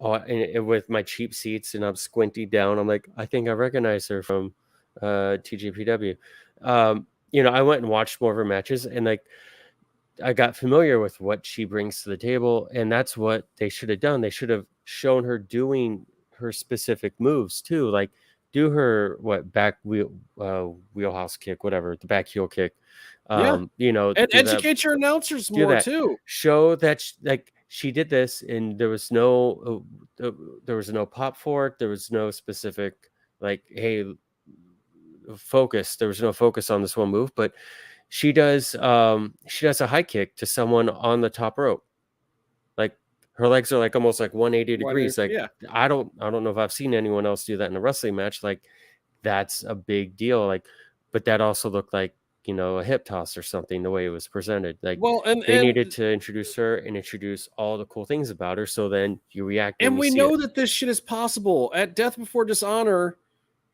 oh, and with my cheap seats, and I'm squinting down. I'm like, I think I recognize her from TJPW. I went and watched more of her matches, and like I got familiar with what she brings to the table, and that's what they should have done. They should have shown her doing her specific moves too, like do her back wheelhouse kick, whatever, the back heel kick. And educate your announcers more too. Show that she did this, and there was no pop for it. There was no specific focus. There was no focus on this one move, but she does a high kick to someone on the top rope. Like her legs are like almost like 180 degrees. Like I don't know if I've seen anyone else do that in a wrestling match. Like that's a big deal. Like, but that also looked like a hip toss or something, the way it was presented. Like, they needed to introduce her and introduce all the cool things about her. So then you react. And we know that this shit is possible. At Death Before Dishonor,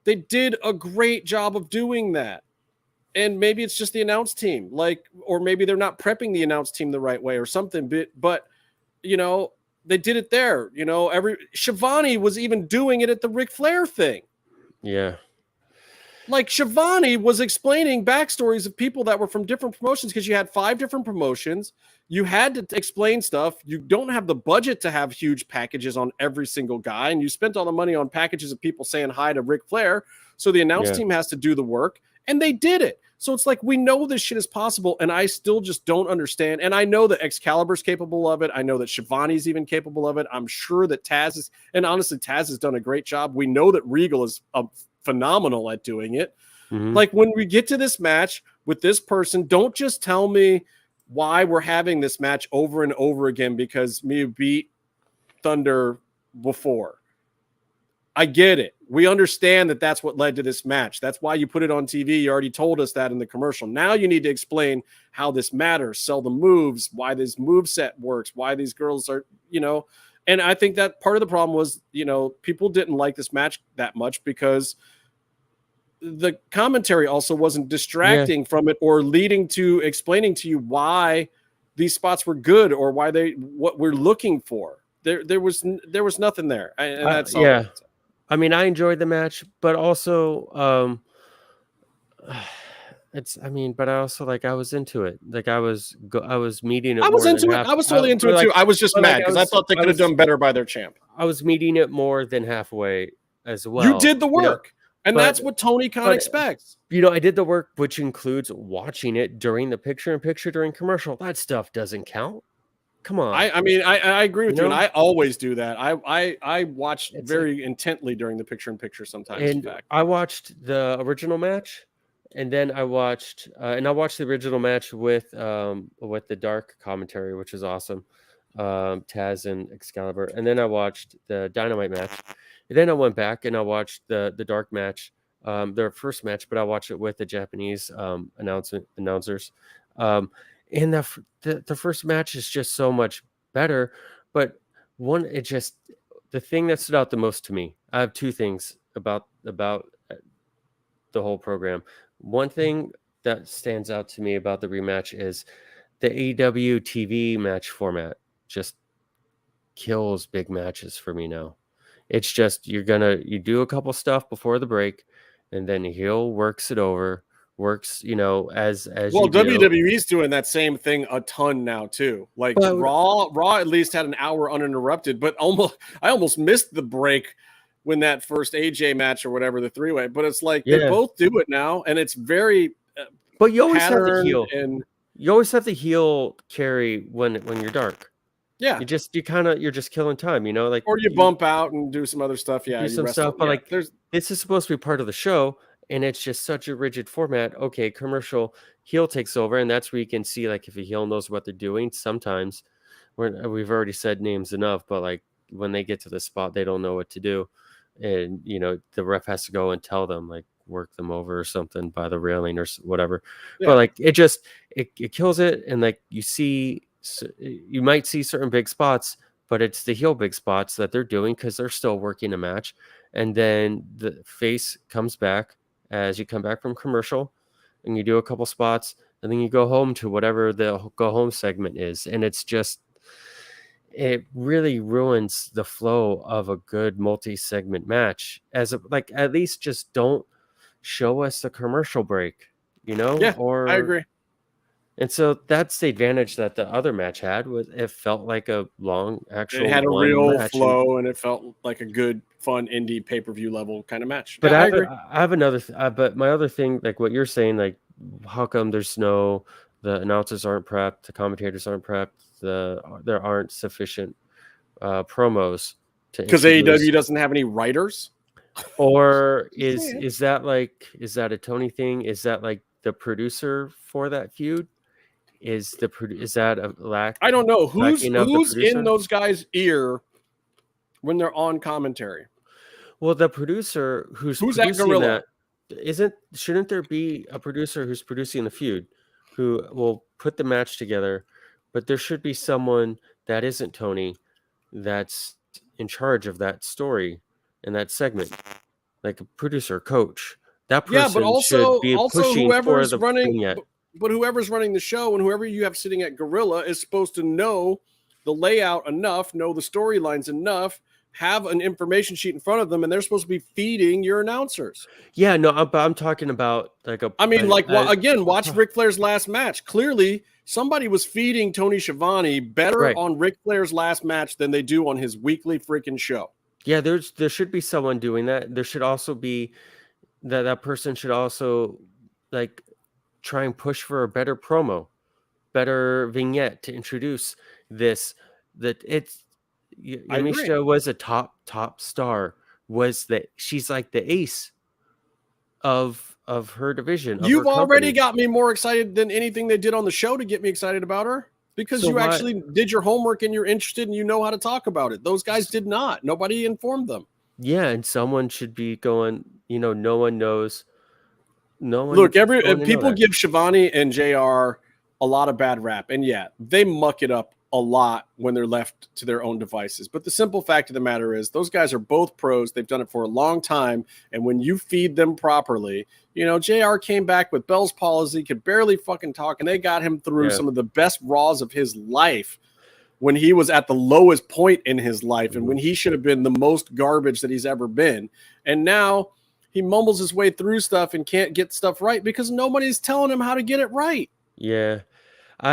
they did a great job of doing that. And maybe it's just the announce team, or maybe they're not prepping the announce team the right way or something. But they did it there. Shivani was even doing it at the Ric Flair thing. Yeah. Like Shivani was explaining backstories of people that were from different promotions because you had 5 different promotions. You had to explain stuff. You don't have the budget to have huge packages on every single guy. And you spent all the money on packages of people saying hi to Ric Flair. So the announce team has to do the work. And they did it. So it's like, we know this shit is possible. And I still just don't understand. And I know that Excalibur's capable of it. I know that Shivani's even capable of it. I'm sure that Taz is. And honestly, Taz has done a great job. We know that Regal is phenomenal at doing it. Like when we get to this match with this person, don't just tell me why we're having this match over and over again because Miyu beat Thunder before. I get it. We understand that that's what led to this match. That's why you put it on TV. You already told us that in the commercial. Now you need to explain how this matters, sell the moves, why this move set works, why these girls are, and I think that part of the problem was, people didn't like this match that much because the commentary also wasn't distracting from it or leading to explaining to you why these spots were good or why what we're looking for. There was nothing there. And that's all. Yeah. I mean, I enjoyed the match, but also, but I also I was into it. Like I was meeting it. I was into it. I was totally into it too. I was just mad because I thought they could have done better by their champ. I was meeting it more than halfway as well. You did the work. And But- that's what Tony Khan expects. I did the work, which includes watching it during the picture-in-picture during commercial. That stuff doesn't count. Come on. I agree with you, and know? I always do that. I watch It's very intently during the picture-in-picture sometimes. In And fact, I watched the original match, and then I watched the original match with the dark commentary, which is awesome, Taz and Excalibur, and then I watched the Dynamite match, and then I went back and I watched the dark match, their first match, but I watched it with the Japanese announcers, and the first match is just so much better, but the thing that stood out the most to me, I have two things about the whole program. One thing that stands out to me about the rematch is the AEW TV match format just kills big matches for me now. It's just you do a couple stuff before the break, and then heel works it over, as well, you do. WWE's doing that same thing a ton now too. Like Raw at least had an hour uninterrupted, but I almost missed the break when that first AJ match or whatever, the three-way. But it's like they both do it now, and it's very. But you always have the heel, and you always have the heel carry when you're dark. Yeah, you're just killing time, like, or you bump out and do some other stuff. Yeah, do some stuff, but this is supposed to be part of the show, and it's just such a rigid format. Okay, commercial, heel takes over, and that's where you can see like if a heel knows what they're doing. Sometimes we've already said names enough, but like when they get to the spot, they don't know what to do, and the ref has to go and tell them, like, work them over or something by the railing or whatever. Yeah. But like it kills it, and like you might see certain big spots, but it's the heel big spots that they're doing because they're still working a match, and then the face comes back as you come back from commercial, and you do a couple spots, and then you go home to whatever the go home segment is, and it really ruins the flow of a good multi-segment match. At least just don't show us the commercial break, Yeah, I agree. And so that's the advantage that the other match had, was it felt like a long actual. It had a real flow, and it felt like a good, fun indie pay-per-view level kind of match. But I agree. I have another. But my other thing, like what you're saying, like how come the announcers aren't prepped, the commentators aren't prepped, there aren't sufficient promos to, because AEW doesn't have any writers. Or is that a Tony thing? Is that like the producer for that feud? Is that a lack? I don't know who's in those guys' ear when they're on commentary. Well, the producer who's at Gorilla? Shouldn't there be a producer who's producing the feud who will put the match together? But there should be someone that isn't Tony that's in charge of that story and that segment, like a producer, coach. That person but also should be pushing whoever's for the running. vignette. But whoever's running the show and whoever you have sitting at Gorilla is supposed to know the layout enough, know the storylines enough, have an information sheet in front of them, and they're supposed to be feeding your announcers. Yeah, no, I'm talking about like watch Ric Flair's last match. Clearly, somebody was feeding Tony Schiavone better on Ric Flair's last match than they do on his weekly freaking show. Yeah, there should be someone doing that. There should also be that person should also like try and push for a better promo, better vignette to introduce this. That it's Yamisha was a top star. She's like the ace of her division. You've already got me more excited than anything they did on the show to get me excited about her, because actually did your homework and you're interested and you know how to talk about it. Those guys did not. Nobody informed them. Yeah, and someone should be going. No one knows. No one. Look, people give Shivani and JR a lot of bad rap, and they muck it up a lot when they're left to their own devices. But the simple fact of the matter is, those guys are both pros. They've done it for a long time, and when you feed them properly, JR came back with Bell's palsy, could barely fucking talk, and they got him through some of the best Raws of his life when he was at the lowest point in his life, and when he should have been the most garbage that he's ever been. And now he mumbles his way through stuff and can't get stuff right because nobody's telling him how to get it right. Yeah. I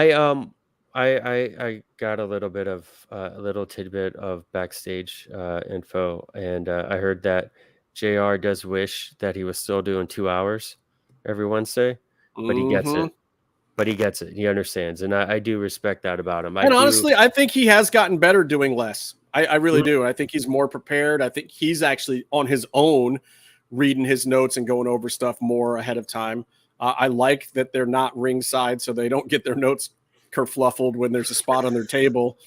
got a little bit of a little tidbit of backstage info, and I heard that JR does wish that he was still doing 2 hours every Wednesday, but he gets it. But he gets it. He understands. And I do respect that about him. Honestly, I think he has gotten better doing less. I really do. I think he's more prepared. I think he's actually on his own reading his notes and going over stuff more ahead of time. I like that they're not ringside, so they don't get their notes kerfluffled when there's a spot on their table.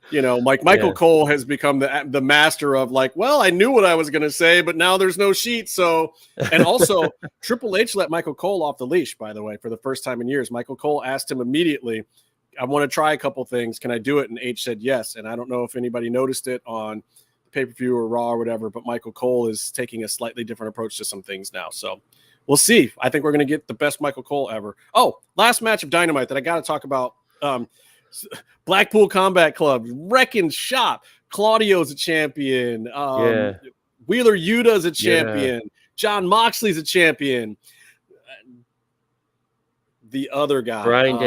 You know, like Michael Cole has become the master of like, well, I knew what I was going to say, but now there's no sheet. So, and also Triple H let Michael Cole off the leash, by the way, for the first time in years. Michael Cole asked him immediately, I want to try a couple things. Can I do it? And H said yes. And I don't know if anybody noticed it on pay-per-view or Raw or whatever, but Michael Cole is taking a slightly different approach to some things now. So we'll see. I think we're going to get the best Michael Cole ever. Oh, last match of Dynamite that I got to talk about. Blackpool Combat Club, Wrecking Shop. Claudio's a champion. Wheeler Yuta's a champion. John Moxley's a champion. The other guy, Bryan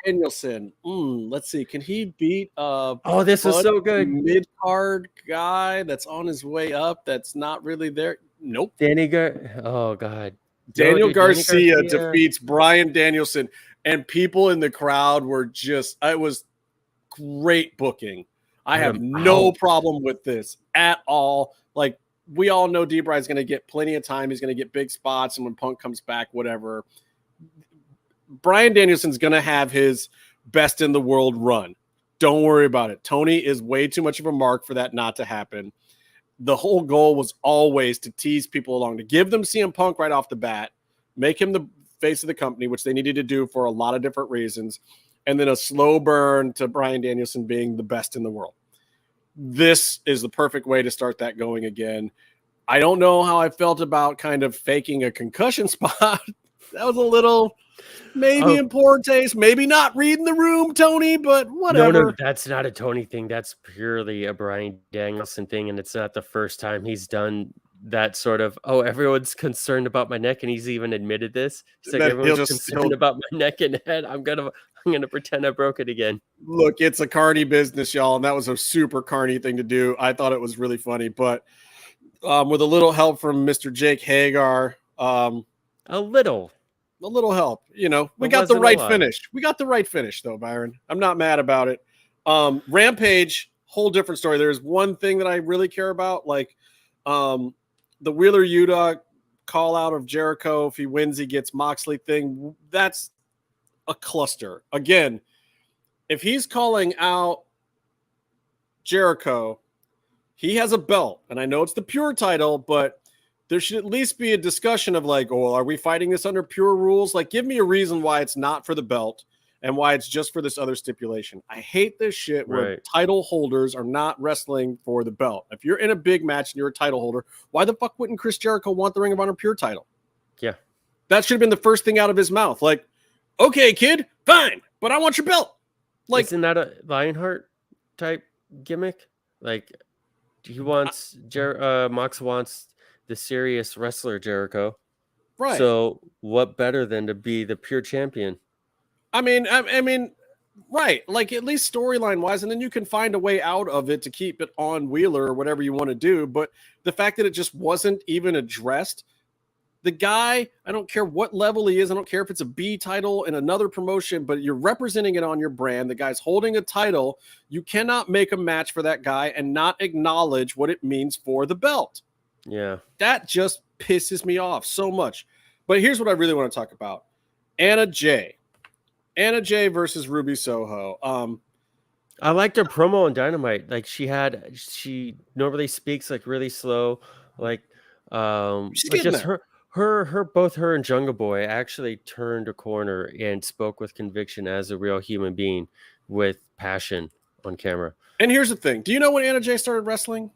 Danielson. Let's see. Can he beat this is so good. Mid-card guy that's on his way up that's not really there? Nope. Oh God. Daniel Garcia defeats Bryan Danielson. And people in the crowd were just, it was great booking. I have no problem with this at all. Like, we all know D-Bry's going to get plenty of time. He's going to get big spots. And when Punk comes back, whatever. Bryan Danielson's going to have his best in the world run. Don't worry about it. Tony is way too much of a mark for that not to happen. The whole goal was always to tease people along, to give them CM Punk right off the bat, make him the face of the company, which they needed to do for a lot of different reasons, and then a slow burn to Bryan Danielson being the best in the world. This is the perfect way to start that going again. I don't know how I felt about kind of faking a concussion spot. That was a little maybe in poor taste, maybe not reading the room, Tony, but whatever. No, that's not a Tony thing. That's purely a Bryan Danielson thing, and it's not the first time he's done that sort of, everyone's concerned about my neck, and he's even admitted this. It's like everyone's concerned about my neck and head. I'm gonna pretend I broke it again. Look, it's a carny business, y'all, and that was a super carny thing to do. I thought it was really funny, but with a little help from Mr. Jake Hagar, a little help, you know, we got the right finish. We got the right finish, though, Byron. I'm not mad about it. Rampage, whole different story. There's one thing that I really care about, like the Wheeler Yuta call out of Jericho. If he wins, he gets Moxley thing. That's a cluster. Again, if he's calling out Jericho, he has a belt. And I know it's the pure title, but there should at least be a discussion of like, are we fighting this under pure rules? Like, give me a reason why it's not for the belt and why it's just for this other stipulation. I hate this shit where title holders are not wrestling for the belt. If you're in a big match and you're a title holder, why the fuck wouldn't Chris Jericho want the Ring of Honor pure title? Yeah. That should have been the first thing out of his mouth. Like, okay, kid, fine, but I want your belt. Like, isn't that a Lionheart type gimmick? Like, he wants, Mox wants the serious wrestler Jericho. Right. So what better than to be the pure champion? I mean, right. Like, at least storyline wise, and then you can find a way out of it to keep it on Wheeler or whatever you want to do. But the fact that it just wasn't even addressed, the guy, I don't care what level he is. I don't care if it's a B title in another promotion, but you're representing it on your brand. The guy's holding a title. You cannot make a match for that guy and not acknowledge what it means for the belt. Yeah. That just pisses me off so much. But here's what I really want to talk about. Anna Jay versus Ruby Soho. I liked her promo on Dynamite. Like, she normally speaks like really slow. Like, just both her and Jungle Boy actually turned a corner and spoke with conviction as a real human being with passion on camera. And here's the thing. Do you know when Anna Jay started wrestling?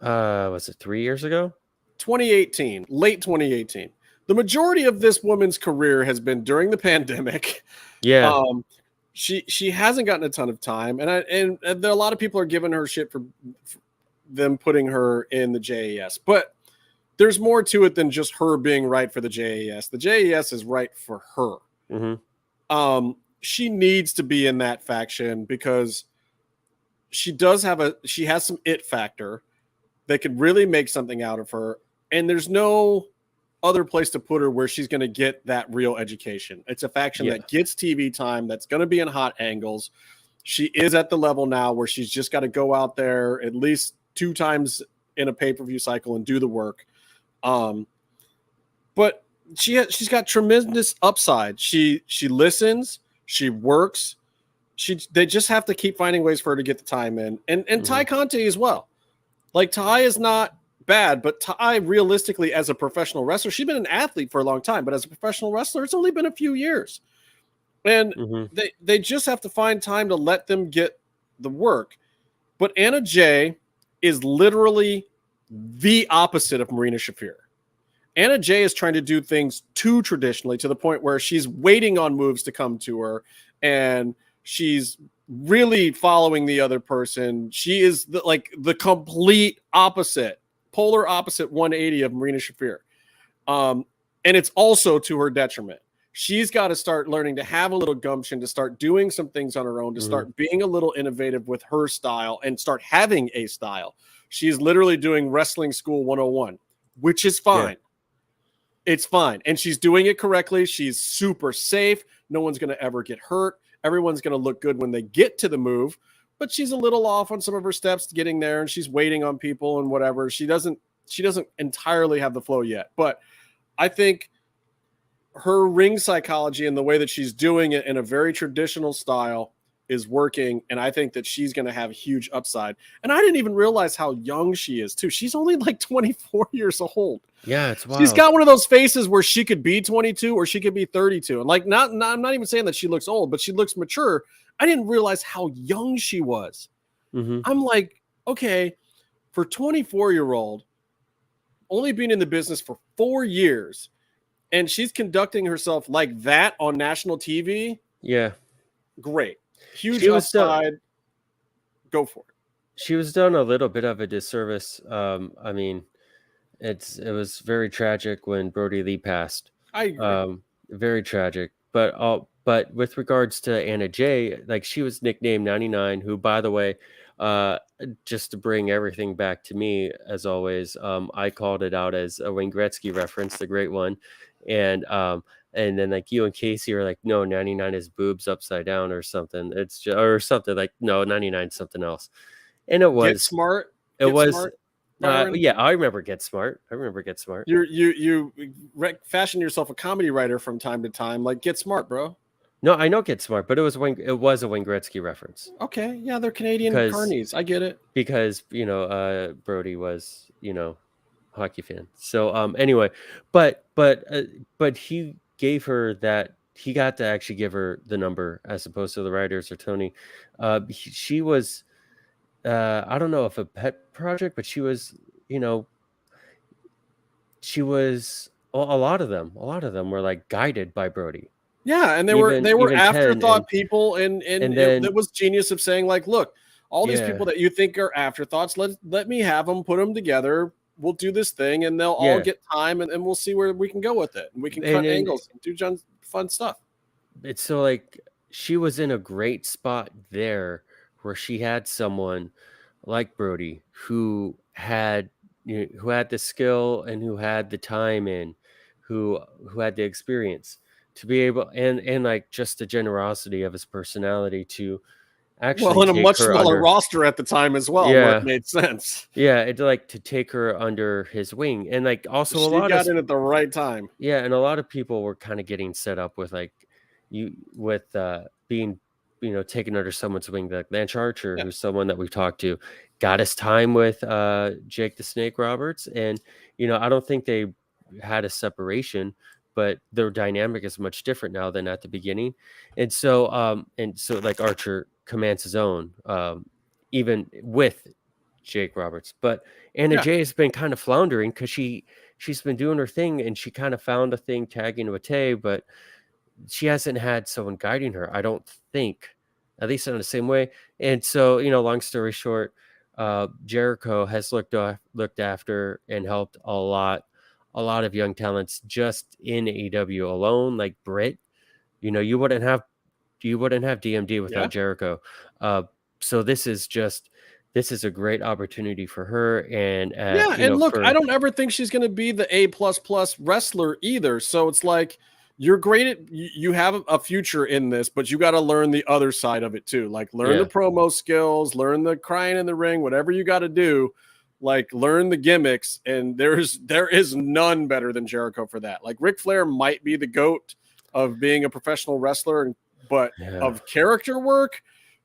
Was it 3 years ago? 2018, late 2018. The majority of this woman's career has been during the pandemic. Yeah. She hasn't gotten a ton of time, and there are a lot of people are giving her shit for them putting her in the JAS. But there's more to it than just her being right for the JAS. The JAS is right for her. Mm-hmm. She needs to be in that faction because she has some it factor. They could really make something out of her. And there's no other place to put her where she's going to get that real education. It's a faction that gets TV time, that's going to be in hot angles. She is at the level now where she's just got to go out there at least 2 times in a pay-per-view cycle and do the work. But she's got tremendous upside. She listens, she works. They just have to keep finding ways for her to get the time in. And Ty Conti as well. Like, Ty is not bad, but Ty, realistically, as a professional wrestler, she's been an athlete for a long time, but as a professional wrestler, it's only been a few years. And they just have to find time to let them get the work. But Anna Jay is literally the opposite of Marina Shafir. Anna Jay is trying to do things too traditionally, to the point where she's waiting on moves to come to her, and she's really following the other person. She is the complete opposite, polar opposite 180 of Marina Shafir. And it's also to her detriment. She's got to start learning to have a little gumption, to start doing some things on her own, to start being a little innovative with her style and start having a style. She's literally doing wrestling school 101, which is fine. Yeah. It's fine. And she's doing it correctly. She's super safe. No one's going to ever get hurt. Everyone's going to look good when they get to the move, but she's a little off on some of her steps getting there, and she's waiting on people and whatever. She doesn't entirely have the flow yet, but I think her ring psychology and the way that she's doing it in a very traditional style is working. And I think that she's going to have a huge upside. And I didn't even realize how young she is too. She's only like 24 years old. Yeah, it's wild. She's got one of those faces where she could be 22 or she could be 32. And I'm not even saying that she looks old, but she looks mature. I didn't realize how young she was. I'm like, okay, for 24-year-old, only being in the business for 4 years, and she's conducting herself like that on national TV. Yeah. Great. Huge upside. Go for it. She was done a little bit of a disservice. I mean, it was very tragic when Brody Lee passed. I agree. Very tragic. But with regards to Anna Jay, like, she was nicknamed 99, who, by the way, just to bring everything back to me, as always, I called it out as a Wayne Gretzky reference, the great one. And then, like, you and Casey are like, no, 99 is boobs upside down or something. It's just, or something like, no, 99 is something else. And it was Get Smart. Yeah, I remember Get Smart. You fashion yourself a comedy writer from time to time. Like, Get Smart, bro. No, I know Get Smart, but it was a Wayne Gretzky reference. Okay, yeah, they're Canadian carnies. I get it. Because, Brody was, hockey fan. So anyway, but he gave her that. He got to actually give her the number as opposed to the writers or Tony. She was, I don't know if a pet project, but she was, a lot of them were like guided by Brody. Yeah, and they were afterthought people, and then it was genius of saying, like, look, all these people that you think are afterthoughts, let me have them, put them together. We'll do this thing, and they'll all get time, and we'll see where we can go with it. And we can cut angles and do fun stuff. It's so, like, she was in a great spot there where she had someone like Brody who had the skill and who had the time and who had the experience to be able, and like, just the generosity of his personality to actually, in a much smaller roster at the time as well, where it made sense. Yeah, it like to take her under his wing, and like also she got in at the right time. Yeah, and a lot of people were kind of getting set up with being taken under someone's wing, like Lance Archer, who's someone that we've talked to, got his time with Jake the Snake Roberts, and I don't think they had a separation, but their dynamic is much different now than at the beginning, and so like Archer commands his own, even with Jake Roberts. But Anna Jay has been kind of floundering because she's been doing her thing, and she kind of found a thing tagging with Tay, but she hasn't had someone guiding her, I don't think, at least in the same way. And so, long story short, Jericho has looked after and helped a lot of young talents just in AEW alone, like Britt. You wouldn't have DMD without Jericho. So this is just this is a great opportunity for her. And yeah, you and know, look, for, I don't ever think she's going to be the A++ wrestler either. So it's like you're great at you have a future in this, but you got to learn the other side of it too. Like learn the promo skills, learn the crying in the ring, whatever you got to do. Like learn the gimmicks, and there is none better than Jericho for that. Like Ric Flair might be the GOAT of being a professional wrestler, but of character work,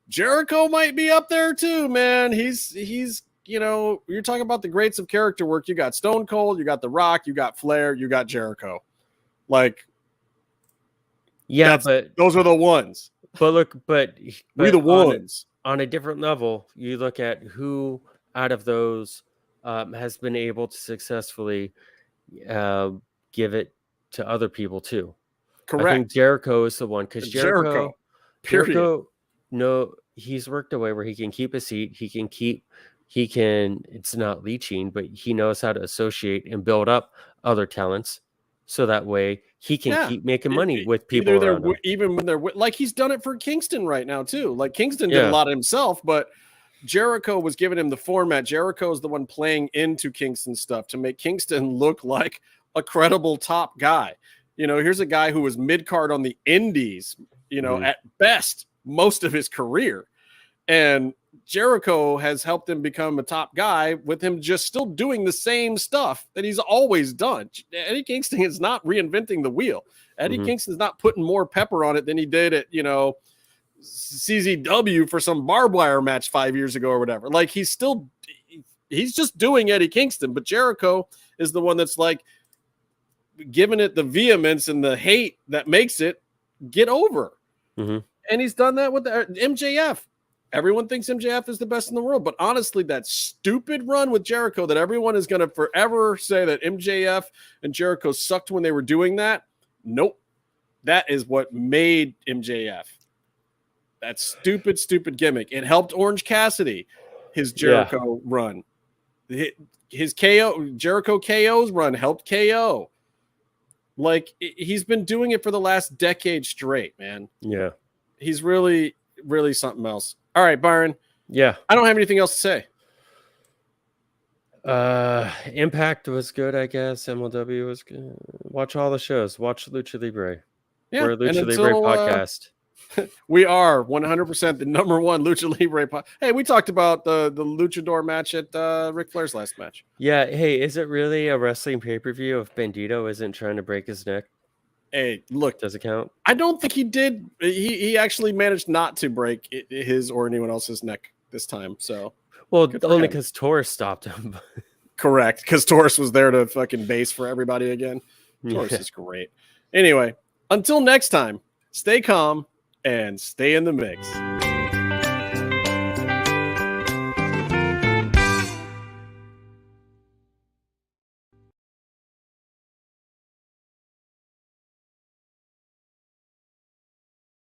Jericho might be up there too, man. He's you know, you're talking about the greats of character work. You got Stone Cold, you got The Rock, you got Flair, you got Jericho. Like, but those are the ones. But look, but we the ones on a different level. You look at who out of those has been able to successfully give it to other people too. Correct. I think Jericho is the one, because Jericho, no, he's worked a way where he can keep a seat. It's not leeching, but he knows how to associate and build up other talents. So that way he can keep making money with people around him. Even when they're like, he's done it for Kingston right now too. Like Kingston did a lot of himself, but Jericho was giving him the format. Jericho is the one playing into Kingston stuff to make Kingston look like a credible top guy. You know, here's a guy who was mid-card on the indies, you know, at best most of his career. And Jericho has helped him become a top guy with him just still doing the same stuff that he's always done. Eddie Kingston is not reinventing the wheel. Eddie Kingston's not putting more pepper on it than he did at, you know, CZW for some barbed wire match 5 years ago or whatever. Like he's just doing Eddie Kingston, but Jericho is the one that's like giving it the vehemence and the hate that makes it get over. And he's done that with the MJF. Everyone thinks MJF is the best in the world, but honestly, that stupid run with Jericho that everyone is going to forever say that MJF and Jericho sucked when they were doing that. Nope. That is what made MJF. That stupid gimmick. It helped Orange Cassidy, his Jericho run. His Jericho KO's run helped KO. Like, he's been doing it for the last decade straight, man. Yeah. He's really, really something else. All right, Byron. Yeah. I don't have anything else to say. Impact was good, I guess. MLW was good. Watch all the shows. Watch Lucha Libre. Yeah. We're a Lucha Libre podcast. We are 100% the number one Lucha Libre podcast. Hey, we talked about the Luchador match at Ric Flair's last match. Yeah. Hey, is it really a wrestling pay-per-view if Bandito isn't trying to break his neck? Hey, look. Does it count? I don't think he did. He actually managed not to break his or anyone else's neck this time. So, well, only because Taurus stopped him. Correct, because Taurus was there to fucking base for everybody again. Taurus is great. Anyway, until next time, stay calm and stay in the mix.